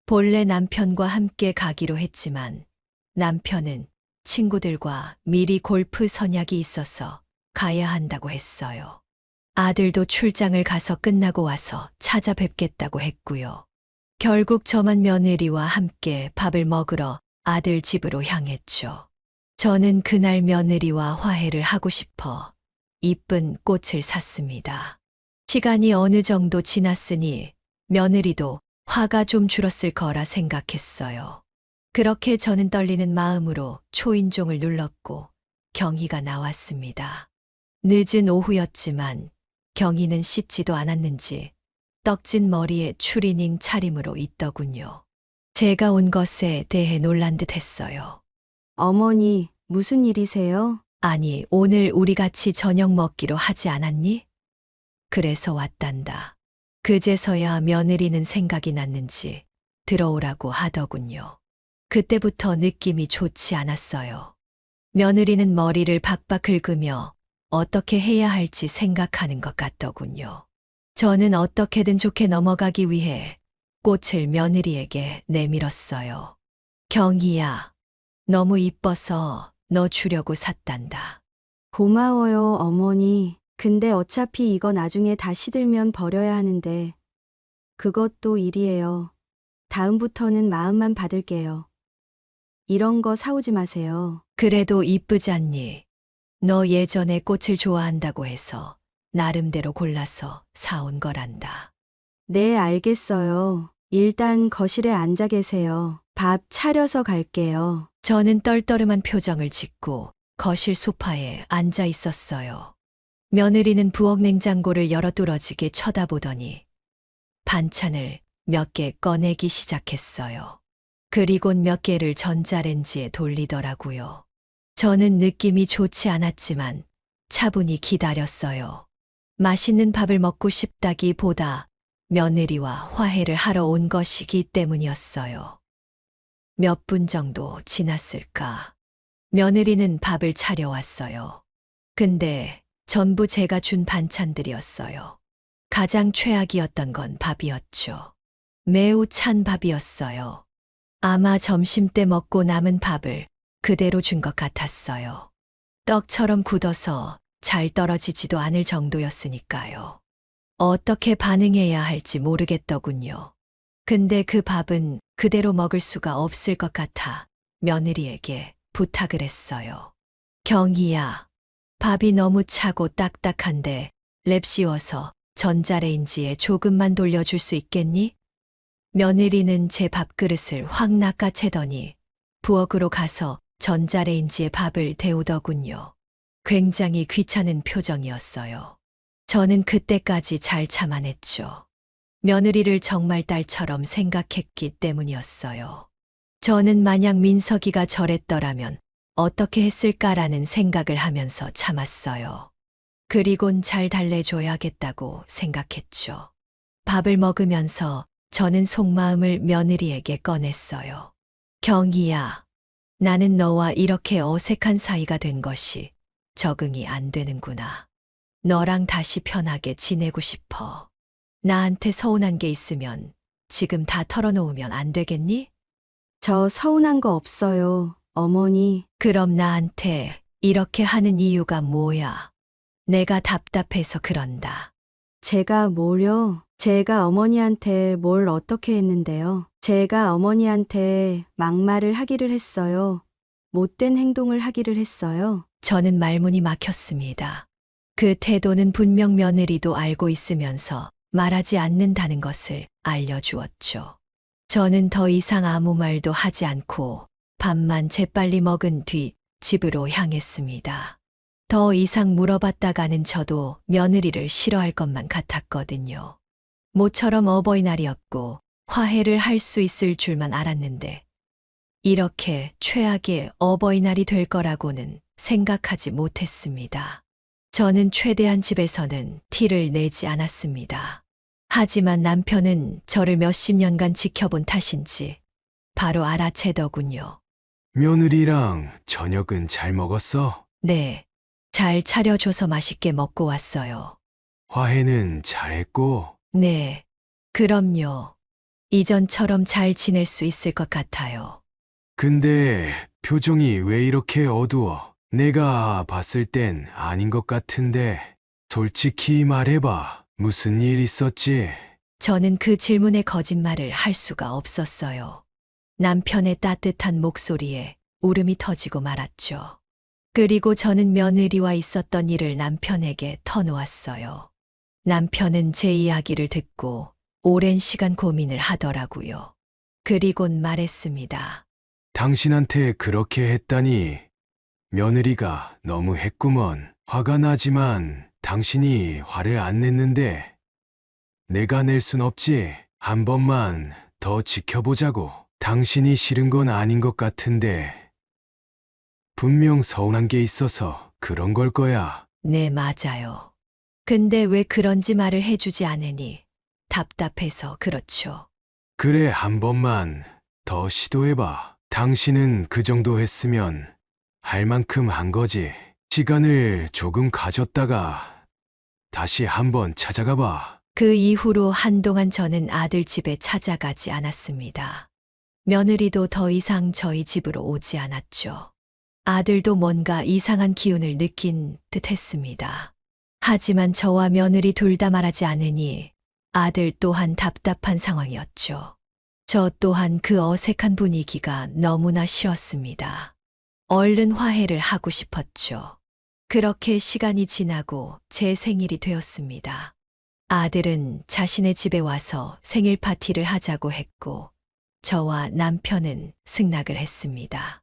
본래 남편과 함께 가기로 했지만 남편은 친구들과 미리 골프 선약이 있어서 가야 한다고 했어요. 아들도 출장을 가서 끝나고 와서 찾아뵙겠다고 했고요. 결국 저만 며느리와 함께 밥을 먹으러 아들 집으로 향했죠. 저는 그날 며느리와 화해를 하고 싶어 이쁜 꽃을 샀습니다. 시간이 어느 정도 지났으니 며느리도 화가 좀 줄었을 거라 생각했어요. 그렇게 저는 떨리는 마음으로 초인종을 눌렀고 경희가 나왔습니다. 늦은 오후였지만 경희는 씻지도 않았는지 떡진 머리에 추리닝 차림으로 있더군요. 제가 온 것에 대해 놀란 듯 했어요. 어머니, 무슨 일이세요? 아니, 오늘 우리 같이 저녁 먹기로 하지 않았니? 그래서 왔단다. 그제서야 며느리는 생각이 났는지 들어오라고 하더군요. 그때부터 느낌이 좋지 않았어요. 며느리는 머리를 박박 긁으며 어떻게 해야 할지 생각하는 것 같더군요. 저는 어떻게든 좋게 넘어가기 위해 꽃을 며느리에게 내밀었어요. 경희야, 너무 이뻐서 너 주려고 샀단다. 고마워요, 어머니. 근데 어차피 이거 나중에 다 시들면 버려야 하는데. 그것도 일이에요. 다음부터는 마음만 받을게요. 이런 거 사오지 마세요. 그래도 이쁘지 않니? 너 예전에 꽃을 좋아한다고 해서 나름대로 골라서 사온 거란다. 네, 알겠어요. 일단 거실에 앉아 계세요. 밥 차려서 갈게요. 저는 떨떠름한 표정을 짓고 거실 소파에 앉아 있었어요. 며느리는 부엌 냉장고를 열어 뚫어지게 쳐다보더니 반찬을 몇 개 꺼내기 시작했어요. 그리곤 몇 개를 전자레인지에 돌리더라고요. 저는 느낌이 좋지 않았지만 차분히 기다렸어요. 맛있는 밥을 먹고 싶다기보다 며느리와 화해를 하러 온 것이기 때문이었어요. 몇 분 정도 지났을까? 며느리는 밥을 차려왔어요. 근데 전부 제가 준 반찬들이었어요. 가장 최악이었던 건 밥이었죠. 매우 찬 밥이었어요. 아마 점심때 먹고 남은 밥을 그대로 준 것 같았어요. 떡처럼 굳어서 잘 떨어지지도 않을 정도였으니까요. 어떻게 반응해야 할지 모르겠더군요. 근데 그 밥은 그대로 먹을 수가 없을 것 같아 며느리에게 부탁을 했어요. 경희야, 밥이 너무 차고 딱딱한데 랩 씌워서 전자레인지에 조금만 돌려줄 수 있겠니? 며느리는 제 밥그릇을 확 낚아채더니 부엌으로 가서 전자레인지에 밥을 데우더군요. 굉장히 귀찮은 표정이었어요. 저는 그때까지 잘 참아냈죠. 며느리를 정말 딸처럼 생각했기 때문이었어요. 저는 만약 민석이가 저랬더라면 어떻게 했을까라는 생각을 하면서 참았어요. 그리곤 잘 달래줘야겠다고 생각했죠. 밥을 먹으면서 저는 속마음을 며느리에게 꺼냈어요. 경희야, 나는 너와 이렇게 어색한 사이가 된 것이 적응이 안 되는구나. 너랑 다시 편하게 지내고 싶어. 나한테 서운한 게 있으면 지금 다 털어놓으면 안 되겠니? 저 서운한 거 없어요, 어머니. 그럼 나한테 이렇게 하는 이유가 뭐야? 내가 답답해서 그런다. 제가 뭐요? 제가 어머니한테 뭘 어떻게 했는데요? 제가 어머니한테 막말을 하기를 했어요. 못된 행동을 하기를 했어요. 저는 말문이 막혔습니다. 그 태도는 분명 며느리도 알고 있으면서 말하지 않는다는 것을 알려주었죠. 저는 더 이상 아무 말도 하지 않고 밥만 재빨리 먹은 뒤 집으로 향했습니다. 더 이상 물어봤다가는 저도 며느리를 싫어할 것만 같았거든요. 모처럼 어버이날이었고 화해를 할 수 있을 줄만 알았는데 이렇게 최악의 어버이날이 될 거라고는 생각하지 못했습니다. 저는 최대한 집에서는 티를 내지 않았습니다. 하지만 남편은 저를 몇십 년간 지켜본 탓인지 바로 알아채더군요. 며느리랑 저녁은 잘 먹었어? 네, 잘 차려줘서 맛있게 먹고 왔어요. 화해는 잘했고? 네, 그럼요. 이전처럼 잘 지낼 수 있을 것 같아요. 근데 표정이 왜 이렇게 어두워? 내가 봤을 땐 아닌 것 같은데. 솔직히 말해봐. 무슨 일 있었지? 저는 그 질문에 거짓말을 할 수가 없었어요. 남편의 따뜻한 목소리에 울음이 터지고 말았죠. 그리고 저는 며느리와 있었던 일을 남편에게 터놓았어요. 남편은 제 이야기를 듣고 오랜 시간 고민을 하더라고요. 그리곤 말했습니다. 당신한테 그렇게 했다니 며느리가 너무 했구먼. 화가 나지만 당신이 화를 안 냈는데 내가 낼 순 없지. 한 번만 더 지켜보자고. 당신이 싫은 건 아닌 것 같은데 분명 서운한 게 있어서 그런 걸 거야. 네, 맞아요. 근데 왜 그런지 말을 해주지 않으니 답답해서 그렇죠. 그래, 한 번만 더 시도해봐. 당신은 그 정도 했으면 할 만큼 한 거지. 시간을 조금 가졌다가 다시 한번 찾아가 봐. 그 이후로 한동안 저는 아들 집에 찾아가지 않았습니다. 며느리도 더 이상 저희 집으로 오지 않았죠. 아들도 뭔가 이상한 기운을 느낀 듯 했습니다. 하지만 저와 며느리 둘 다 말하지 않으니 아들 또한 답답한 상황이었죠. 저 또한 그 어색한 분위기가 너무나 싫었습니다. 얼른 화해를 하고 싶었죠. 그렇게 시간이 지나고 제 생일이 되었습니다. 아들은 자신의 집에 와서 생일 파티를 하자고 했고, 저와 남편은 승낙을 했습니다.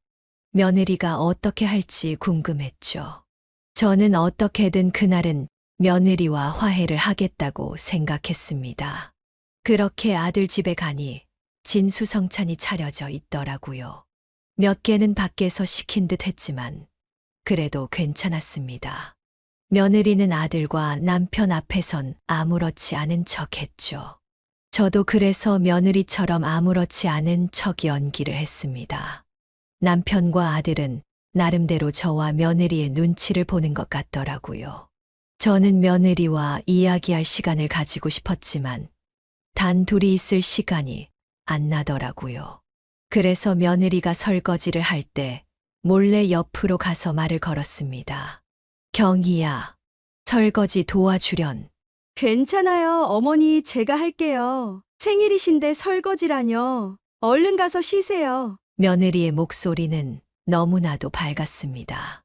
며느리가 어떻게 할지 궁금했죠. 저는 어떻게든 그날은 며느리와 화해를 하겠다고 생각했습니다. 그렇게 아들 집에 가니 진수성찬이 차려져 있더라고요. 몇 개는 밖에서 시킨 듯 했지만 그래도 괜찮았습니다. 며느리는 아들과 남편 앞에선 아무렇지 않은 척 했죠. 저도 그래서 며느리처럼 아무렇지 않은 척 연기를 했습니다. 남편과 아들은 나름대로 저와 며느리의 눈치를 보는 것 같더라고요. 저는 며느리와 이야기할 시간을 가지고 싶었지만 단 둘이 있을 시간이 안 나더라고요. 그래서 며느리가 설거지를 할 때 몰래 옆으로 가서 말을 걸었습니다. 경희야, 설거지 도와주련. 괜찮아요. 어머니, 제가 할게요. 생일이신데 설거지라뇨. 얼른 가서 쉬세요. 며느리의 목소리는 너무나도 밝았습니다.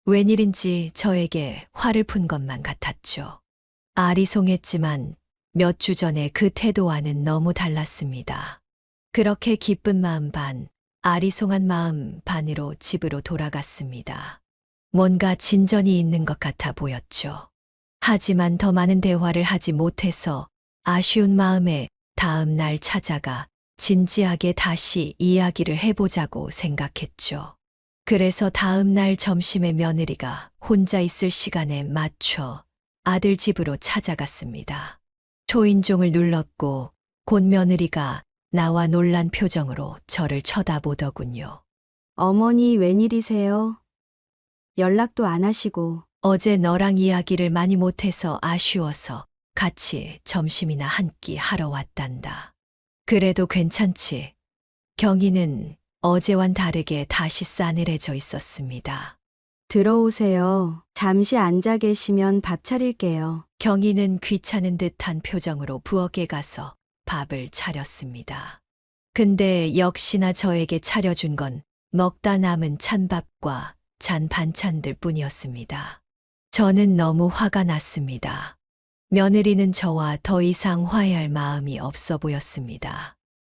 웬일인지 저에게 화를 푼 것만 같았죠. 아리송했지만 몇 주 전에 그 태도와는 너무 달랐습니다. 그렇게 기쁜 마음 반, 아리송한 마음 반으로 집으로 돌아갔습니다. 뭔가 진전이 있는 것 같아 보였죠. 하지만 더 많은 대화를 하지 못해서 아쉬운 마음에 다음 날 찾아가 진지하게 다시 이야기를 해보자고 생각했죠. 그래서 다음 날 점심에 며느리가 혼자 있을 시간에 맞춰 아들 집으로 찾아갔습니다. 초인종을 눌렀고 곧 며느리가 나와 놀란 표정으로 저를 쳐다보더군요. 어머니 웬일이세요? 연락도 안 하시고. 어제 너랑 이야기를 많이 못해서 아쉬워서 같이 점심이나 한 끼 하러 왔단다. 그래도 괜찮지. 경희는 어제와는 다르게 다시 싸늘해져 있었습니다. 들어오세요. 잠시 앉아 계시면 밥 차릴게요. 경희는 귀찮은 듯한 표정으로 부엌에 가서 밥을 차렸습니다. 근데 역시나 저에게 차려준 건 먹다 남은 찬밥과 잔 반찬들 뿐이었습니다. 저는 너무 화가 났습니다. 며느리는 저와 더 이상 화해할 마음이 없어 보였습니다.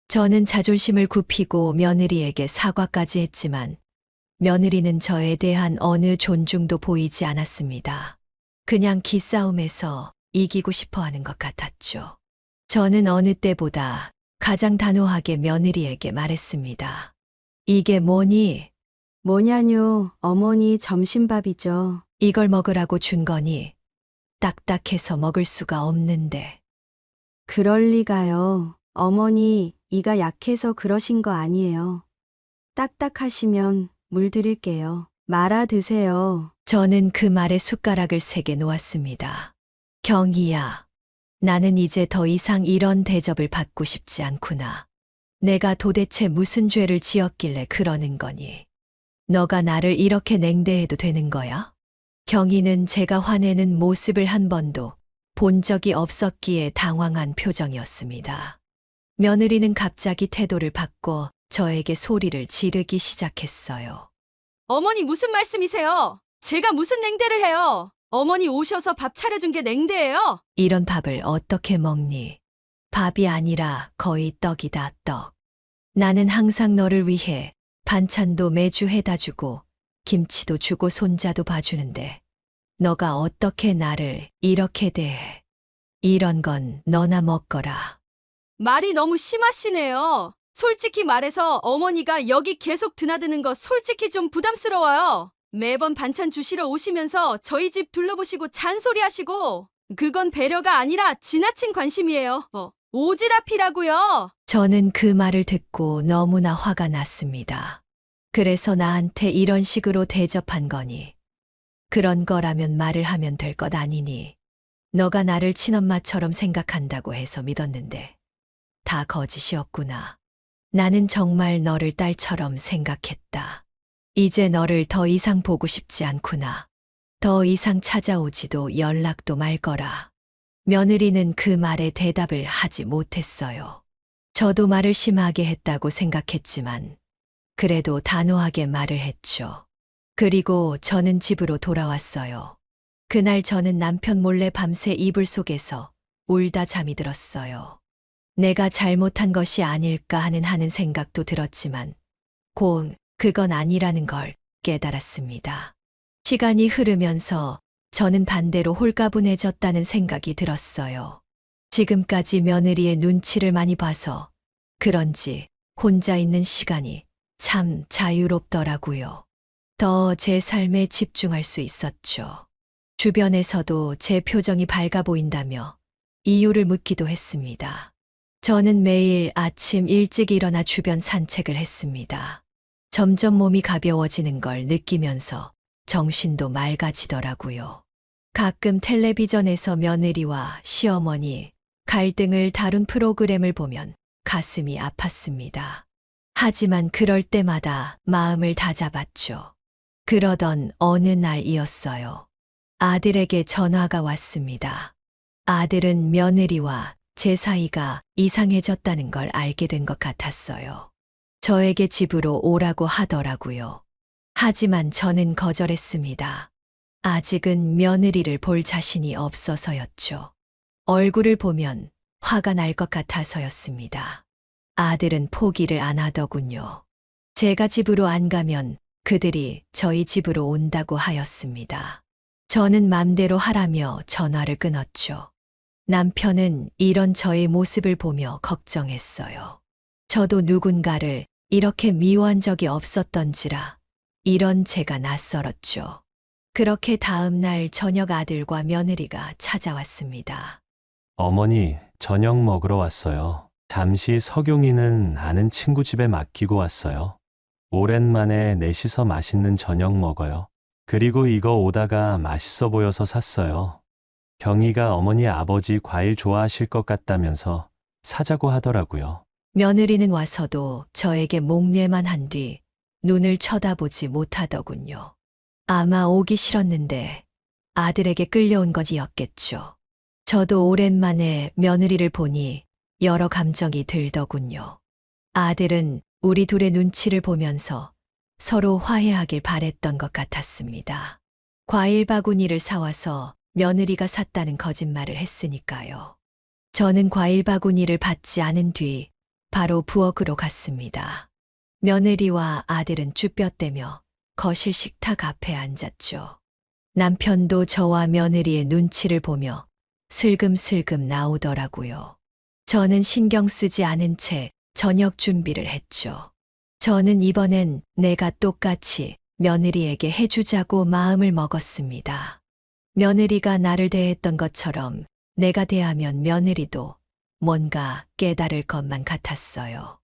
저는 자존심을 굽히고 며느리에게 사과까지 했지만 며느리는 저에 대한 어느 존중도 보이지 않았습니다. 그냥 기싸움에서 이기고 싶어 하는 것 같았죠. 저는 어느 때보다 가장 단호하게 며느리에게 말했습니다. 이게 뭐니? 뭐냐뇨, 어머니 점심밥이죠. 이걸 먹으라고 준 거니? 딱딱해서 먹을 수가 없는데. 그럴 리가요. 어머니, 이가 약해서 그러신 거 아니에요. 딱딱하시면 물 드릴게요. 말아 드세요. 저는 그 말에 숟가락을 3개 놓았습니다. 경희야, 나는 이제 더 이상 이런 대접을 받고 싶지 않구나. 내가 도대체 무슨 죄를 지었길래 그러는 거니? 너가 나를 이렇게 냉대해도 되는 거야? 경희는 제가 화내는 모습을 한 번도 본 적이 없었기에 당황한 표정이었습니다. 며느리는 갑자기 태도를 바꿔 저에게 소리를 지르기 시작했어요. 어머니 무슨 말씀이세요? 제가 무슨 냉대를 해요? 어머니 오셔서 밥 차려준 게 냉대예요? 이런 밥을 어떻게 먹니? 밥이 아니라 거의 떡이다, 떡. 나는 항상 너를 위해 반찬도 매주 해다 주고 김치도 주고 손자도 봐주는데 너가 어떻게 나를 이렇게 대해? 이런 건 너나 먹거라. 말이 너무 심하시네요. 솔직히 말해서 어머니가 여기 계속 드나드는 거 솔직히 좀 부담스러워요. 매번 반찬 주시러 오시면서 저희 집 둘러보시고 잔소리하시고 그건 배려가 아니라 지나친 관심이에요. 오지랖이라고요. 저는 그 말을 듣고 너무나 화가 났습니다. 그래서 나한테 이런 식으로 대접한 거니. 그런 거라면 말을 하면 될 것 아니니. 너가 나를 친엄마처럼 생각한다고 해서 믿었는데 다 거짓이었구나. 나는 정말 너를 딸처럼 생각했다. 이제 너를 더 이상 보고 싶지 않구나. 더 이상 찾아오지도 연락도 말 거라. 며느리는 그 말에 대답을 하지 못했어요. 저도 말을 심하게 했다고 생각했지만 그래도 단호하게 말을 했죠. 그리고 저는 집으로 돌아왔어요. 그날 저는 남편 몰래 밤새 이불 속에서 울다 잠이 들었어요. 내가 잘못한 것이 아닐까 하는 생각도 들었지만 그건 아니라는 걸 깨달았습니다. 시간이 흐르면서 저는 반대로 홀가분해졌다는 생각이 들었어요. 지금까지 며느리의 눈치를 많이 봐서 그런지 혼자 있는 시간이 참 자유롭더라고요. 더 제 삶에 집중할 수 있었죠. 주변에서도 제 표정이 밝아 보인다며 이유를 묻기도 했습니다. 저는 매일 아침 일찍 일어나 주변 산책을 했습니다. 점점 몸이 가벼워지는 걸 느끼면서 정신도 맑아지더라고요. 가끔 텔레비전에서 며느리와 시어머니 갈등을 다룬 프로그램을 보면 가슴이 아팠습니다. 하지만 그럴 때마다 마음을 다잡았죠. 그러던 어느 날이었어요. 아들에게 전화가 왔습니다. 아들은 며느리와 제 사이가 이상해졌다는 걸 알게 된 것 같았어요. 저에게 집으로 오라고 하더라고요. 하지만 저는 거절했습니다. 아직은 며느리를 볼 자신이 없어서였죠. 얼굴을 보면 화가 날 것 같아서였습니다. 아들은 포기를 안 하더군요. 제가 집으로 안 가면 그들이 저희 집으로 온다고 하였습니다. 저는 맘대로 하라며 전화를 끊었죠. 남편은 이런 저의 모습을 보며 걱정했어요. 저도 누군가를 이렇게 미워한 적이 없었던지라 이런 제가 낯설었죠. 그렇게 다음 날 저녁 아들과 며느리가 찾아왔습니다. 어머니, 저녁 먹으러 왔어요. 잠시 석용이는 아는 친구 집에 맡기고 왔어요. 오랜만에 넷이서 맛있는 저녁 먹어요. 그리고 이거 오다가 맛있어 보여서 샀어요. 경희가 어머니 아버지 과일 좋아하실 것 같다면서 사자고 하더라고요. 며느리는 와서도 저에게 목례만 한 뒤 눈을 쳐다보지 못하더군요. 아마 오기 싫었는데 아들에게 끌려온 거지였겠죠. 저도 오랜만에 며느리를 보니 여러 감정이 들더군요. 아들은 우리 둘의 눈치를 보면서 서로 화해하길 바랬던 것 같았습니다. 과일 바구니를 사와서 며느리가 샀다는 거짓말을 했으니까요. 저는 과일 바구니를 받지 않은 뒤 바로 부엌으로 갔습니다. 며느리와 아들은 쭈뼛대며 거실 식탁 앞에 앉았죠. 남편도 저와 며느리의 눈치를 보며 슬금슬금 나오더라고요. 저는 신경 쓰지 않은 채 저녁 준비를 했죠. 저는 이번엔 내가 똑같이 며느리에게 해주자고 마음을 먹었습니다. 며느리가 나를 대했던 것처럼 내가 대하면 며느리도 뭔가 깨달을 것만 같았어요.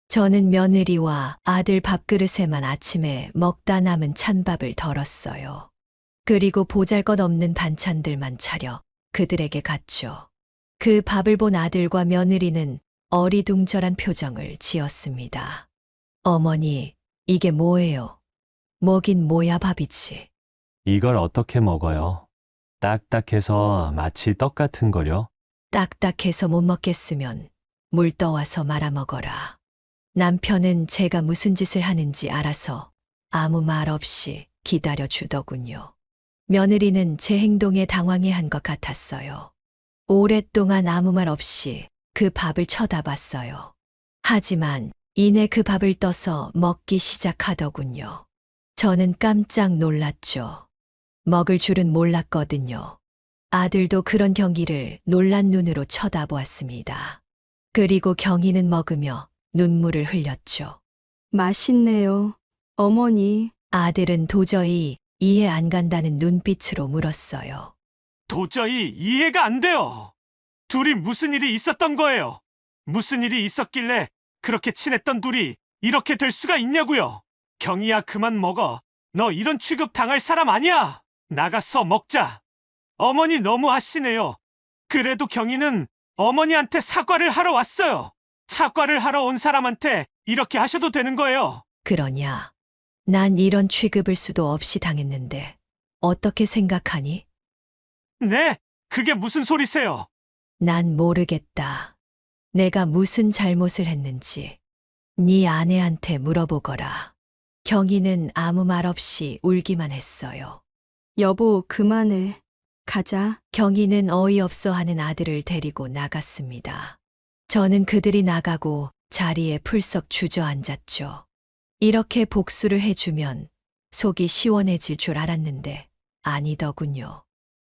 저는 며느리와 아들 밥그릇에만 아침에 먹다 남은 찬밥을 덜었어요. 그리고 보잘것없는 반찬들만 차려 그들에게 갔죠. 그 밥을 본 아들과 며느리는 어리둥절한 표정을 지었습니다. 어머니, 이게 뭐예요? 뭐긴 뭐야 밥이지. 이걸 어떻게 먹어요? 딱딱해서 마치 떡 같은 거요? 딱딱해서 못 먹겠으면 물 떠와서 말아먹어라. 남편은 제가 무슨 짓을 하는지 알아서 아무 말 없이 기다려 주더군요. 며느리는 제 행동에 당황해한 것 같았어요. 오랫동안 아무 말 없이 그 밥을 쳐다봤어요. 하지만 이내 그 밥을 떠서 먹기 시작하더군요. 저는 깜짝 놀랐죠. 먹을 줄은 몰랐거든요. 아들도 그런 경기를 놀란 눈으로 쳐다보았습니다. 그리고 경희는 먹으며 눈물을 흘렸죠. 맛있네요. 어머니, 아들은 도저히 이해 안 간다는 눈빛으로 물었어요. 도저히 이해가 안 돼요. 둘이 무슨 일이 있었던 거예요? 무슨 일이 있었길래 그렇게 친했던 둘이 이렇게 될 수가 있냐고요? 경희야, 그만 먹어. 너 이런 취급 당할 사람 아니야. 나가서 먹자. 어머니 너무 하시네요. 그래도 경희는 어머니한테 사과를 하러 왔어요. 사과를 하러 온 사람한테 이렇게 하셔도 되는 거예요. 그러냐? 난 이런 취급을 수도 없이 당했는데 어떻게 생각하니? 네, 그게 무슨 소리세요? 난 모르겠다. 내가 무슨 잘못을 했는지 네 아내한테 물어보거라. 경희는 아무 말 없이 울기만 했어요. 여보, 그만해. 가자. 경희는 어이없어 하는 아들을 데리고 나갔습니다. 저는 그들이 나가고 자리에 풀썩 주저앉았죠. 이렇게 복수를 해주면 속이 시원해질 줄 알았는데 아니더군요.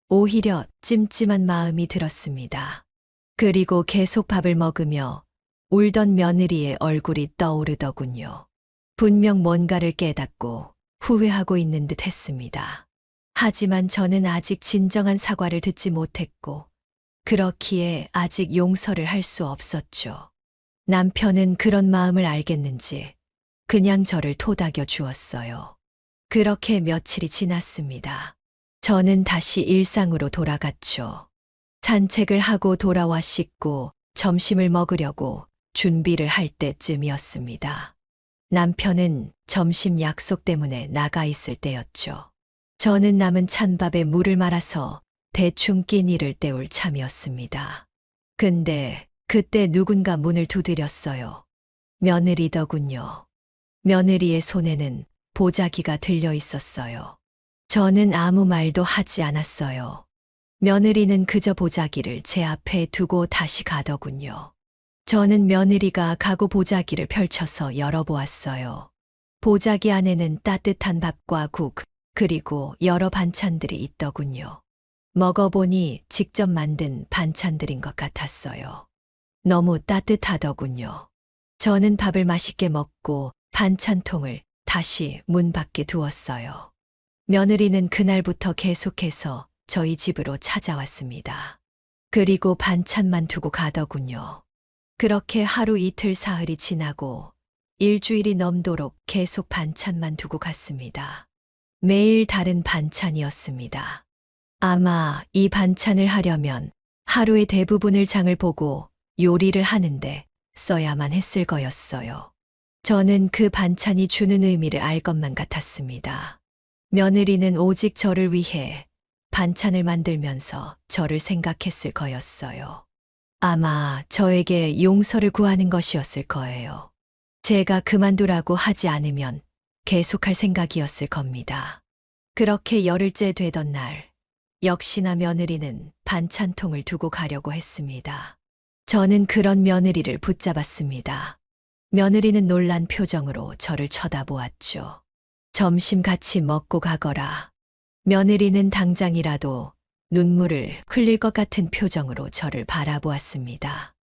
오히려 찜찜한 마음이 들었습니다. 그리고 계속 밥을 먹으며 울던 며느리의 얼굴이 떠오르더군요. 분명 뭔가를 깨닫고 후회하고 있는 듯 했습니다. 하지만 저는 아직 진정한 사과를 듣지 못했고, 그렇기에 아직 용서를 할 수 없었죠. 남편은 그런 마음을 알겠는지 그냥 저를 토닥여 주었어요. 그렇게 며칠이 지났습니다. 저는 다시 일상으로 돌아갔죠. 산책을 하고 돌아와 씻고 점심을 먹으려고 준비를 할 때쯤이었습니다. 남편은 점심 약속 때문에 나가 있을 때였죠. 저는 남은 찬밥에 물을 말아서 대충 끼니를 때울 참이었습니다. 근데 그때 누군가 문을 두드렸어요. 며느리더군요. 며느리의 손에는 보자기가 들려 있었어요. 저는 아무 말도 하지 않았어요. 며느리는 그저 보자기를 제 앞에 두고 다시 가더군요. 저는 며느리가 가고 보자기를 펼쳐서 열어보았어요. 보자기 안에는 따뜻한 밥과 국, 그리고 여러 반찬들이 있더군요. 먹어보니 직접 만든 반찬들인 것 같았어요. 너무 따뜻하더군요. 저는 밥을 맛있게 먹고 반찬통을 다시 문 밖에 두었어요. 며느리는 그날부터 계속해서 저희 집으로 찾아왔습니다. 그리고 반찬만 두고 가더군요. 그렇게 하루 이틀 사흘이 지나고 일주일이 넘도록 계속 반찬만 두고 갔습니다. 매일 다른 반찬이었습니다. 아마 이 반찬을 하려면 하루의 대부분을 장을 보고 요리를 하는데 써야만 했을 거였어요. 저는 그 반찬이 주는 의미를 알 것만 같았습니다. 며느리는 오직 저를 위해 반찬을 만들면서 저를 생각했을 거였어요. 아마 저에게 용서를 구하는 것이었을 거예요. 제가 그만두라고 하지 않으면 계속할 생각이었을 겁니다. 그렇게 열흘째 되던 날, 역시나 며느리는 반찬통을 두고 가려고 했습니다. 저는 그런 며느리를 붙잡았습니다. 며느리는 놀란 표정으로 저를 쳐다보았죠. 점심 같이 먹고 가거라. 며느리는 당장이라도 눈물을 흘릴 것 같은 표정으로 저를 바라보았습니다.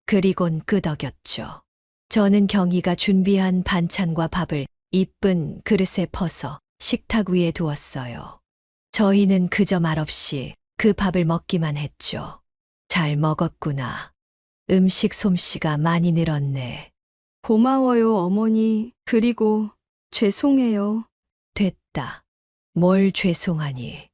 그리곤 끄덕였죠. 저는 경희가 준비한 반찬과 밥을 이쁜 그릇에 퍼서 식탁 위에 두었어요. 저희는 그저 말없이 그 밥을 먹기만 했죠. 잘 먹었구나. 음식 솜씨가 많이 늘었네. 고마워요, 어머니. 그리고 죄송해요. 됐다. 뭘 죄송하니.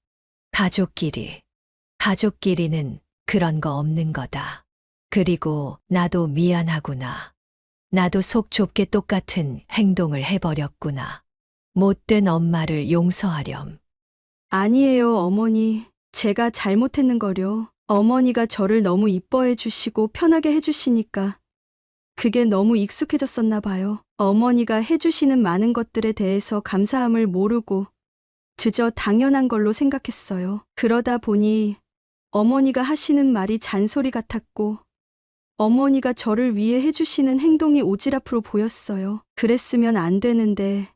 가족끼리는 그런 거 없는 거다. 그리고 나도 미안하구나. 나도 속 좁게 똑같은 행동을 해버렸구나. 못된 엄마를 용서하렴. 아니에요, 어머니. 제가 잘못했는 거려. 어머니가 저를 너무 이뻐해 주시고 편하게 해주시니까 그게 너무 익숙해졌었나 봐요. 어머니가 해주시는 많은 것들에 대해서 감사함을 모르고 그저 당연한 걸로 생각했어요. 그러다 보니 어머니가 하시는 말이 잔소리 같았고 어머니가 저를 위해 해주시는 행동이 오지랖으로 보였어요. 그랬으면 안 되는데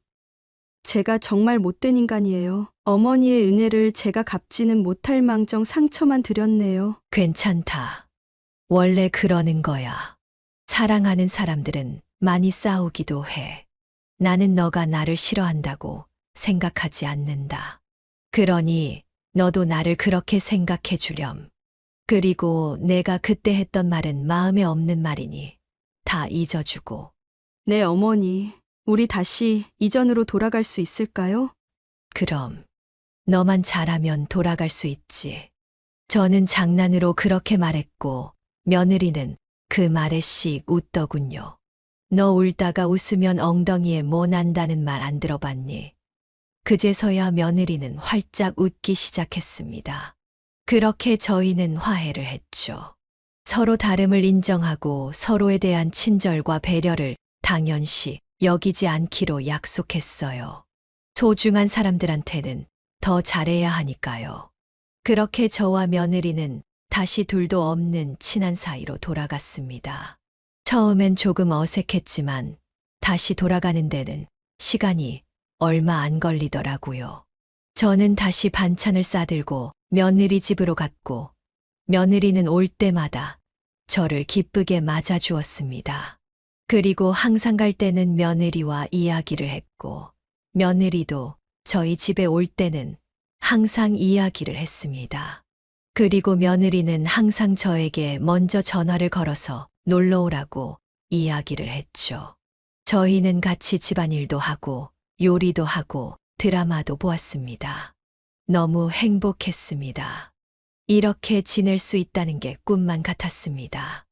제가 정말 못된 인간이에요. 어머니의 은혜를 제가 갚지는 못할 망정 상처만 드렸네요. 괜찮다. 원래 그러는 거야. 사랑하는 사람들은 많이 싸우기도 해. 나는 너가 나를 싫어한다고 생각하지 않는다. 그러니 너도 나를 그렇게 생각해 주렴. 그리고 내가 그때 했던 말은 마음에 없는 말이니 다 잊어주고. 네, 어머니. 우리 다시 이전으로 돌아갈 수 있을까요? 그럼 너만 잘하면 돌아갈 수 있지. 저는 장난으로 그렇게 말했고 며느리는 그 말에 씩 웃더군요. 너 울다가 웃으면 엉덩이에 뭐 난다는 말 안 들어봤니? 그제서야 며느리는 활짝 웃기 시작했습니다. 그렇게 저희는 화해를 했죠. 서로 다름을 인정하고 서로에 대한 친절과 배려를 당연시 여기지 않기로 약속했어요. 소중한 사람들한테는 더 잘해야 하니까요. 그렇게 저와 며느리는 다시 둘도 없는 친한 사이로 돌아갔습니다. 처음엔 조금 어색했지만 다시 돌아가는 데는 시간이 얼마 안 걸리더라고요. 저는 다시 반찬을 싸들고 며느리 집으로 갔고 며느리는 올 때마다 저를 기쁘게 맞아주었습니다. 그리고 항상 갈 때는 며느리와 이야기를 했고 며느리도 저희 집에 올 때는 항상 이야기를 했습니다. 그리고 며느리는 항상 저에게 먼저 전화를 걸어서 놀러 오라고 이야기를 했죠. 저희는 같이 집안일도 하고 요리도 하고 드라마도 보았습니다. 너무 행복했습니다. 이렇게 지낼 수 있다는 게 꿈만 같았습니다.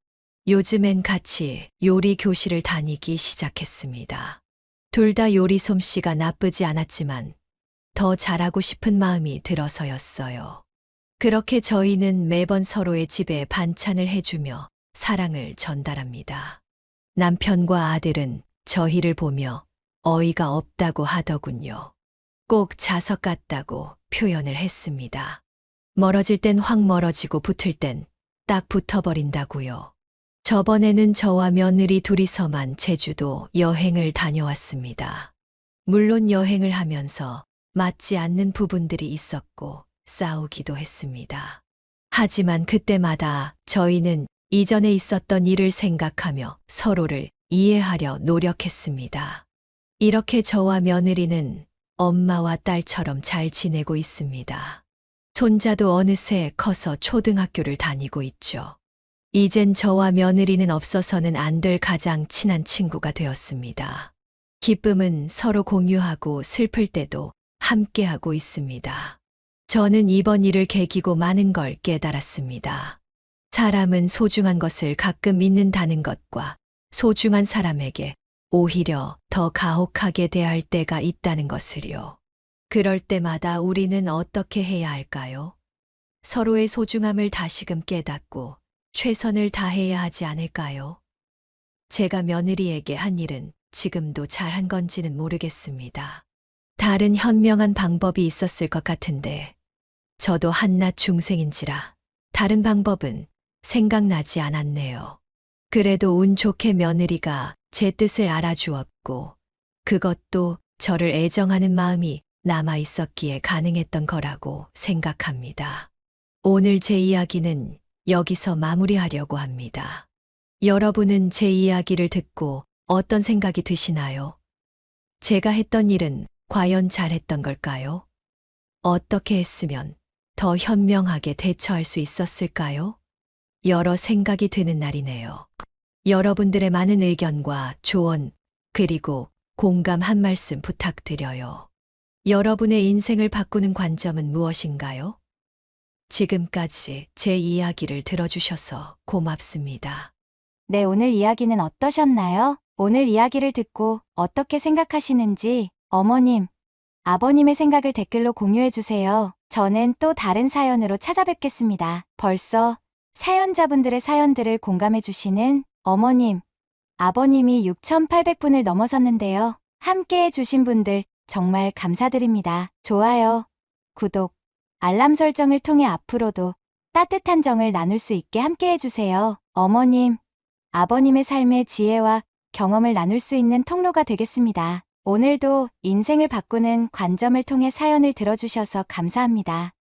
요즘엔 같이 요리 교실을 다니기 시작했습니다. 둘 다 요리 솜씨가 나쁘지 않았지만 더 잘하고 싶은 마음이 들어서였어요. 그렇게 저희는 매번 서로의 집에 반찬을 해주며 사랑을 전달합니다. 남편과 아들은 저희를 보며 어이가 없다고 하더군요. 꼭 자석 같다고 표현을 했습니다. 멀어질 땐 확 멀어지고 붙을 땐 딱 붙어버린다고요. 저번에는 저와 며느리 둘이서만 제주도 여행을 다녀왔습니다. 물론 여행을 하면서 맞지 않는 부분들이 있었고 싸우기도 했습니다. 하지만 그때마다 저희는 이전에 있었던 일을 생각하며 서로를 이해하려 노력했습니다. 이렇게 저와 며느리는 엄마와 딸처럼 잘 지내고 있습니다. 손자도 어느새 커서 초등학교를 다니고 있죠. 이젠 저와 며느리는 없어서는 안 될 가장 친한 친구가 되었습니다. 기쁨은 서로 공유하고 슬플 때도 함께하고 있습니다. 저는 이번 일을 계기고 많은 걸 깨달았습니다. 사람은 소중한 것을 가끔 잊는다는 것과 소중한 사람에게 오히려 더 가혹하게 대할 때가 있다는 것을요. 그럴 때마다 우리는 어떻게 해야 할까요? 서로의 소중함을 다시금 깨닫고 최선을 다해야 하지 않을까요? 제가 며느리에게 한 일은 지금도 잘한 건지는 모르겠습니다. 다른 현명한 방법이 있었을 것 같은데 저도 한낱 중생인지라 다른 방법은 생각나지 않았네요. 그래도 운 좋게 며느리가 제 뜻을 알아주었고 그것도 저를 애정하는 마음이 남아 있었기에 가능했던 거라고 생각합니다. 오늘 제 이야기는 여기서 마무리하려고 합니다. 여러분은 제 이야기를 듣고 어떤 생각이 드시나요? 제가 했던 일은 과연 잘했던 걸까요? 어떻게 했으면 더 현명하게 대처할 수 있었을까요? 여러 생각이 드는 날이네요. 여러분들의 많은 의견과 조언, 그리고 공감 한 말씀 부탁드려요. 여러분의 인생을 바꾸는 관점은 무엇인가요? 지금까지 제 이야기를 들어주셔서 고맙습니다. 네, 오늘 이야기는 어떠셨나요? 오늘 이야기를 듣고 어떻게 생각하시는지 어머님, 아버님의 생각을 댓글로 공유해주세요. 저는 또 다른 사연으로 찾아뵙겠습니다. 벌써 사연자분들의 사연들을 공감해주시는 어머님, 아버님이 6,800분을 넘어섰는데요. 함께 해주신 분들 정말 감사드립니다. 좋아요, 구독, 알람 설정을 통해 앞으로도 따뜻한 정을 나눌 수 있게 함께 해주세요. 어머님, 아버님의 삶의 지혜와 경험을 나눌 수 있는 통로가 되겠습니다. 오늘도 인생을 바꾸는 관점을 통해 사연을 들어주셔서 감사합니다.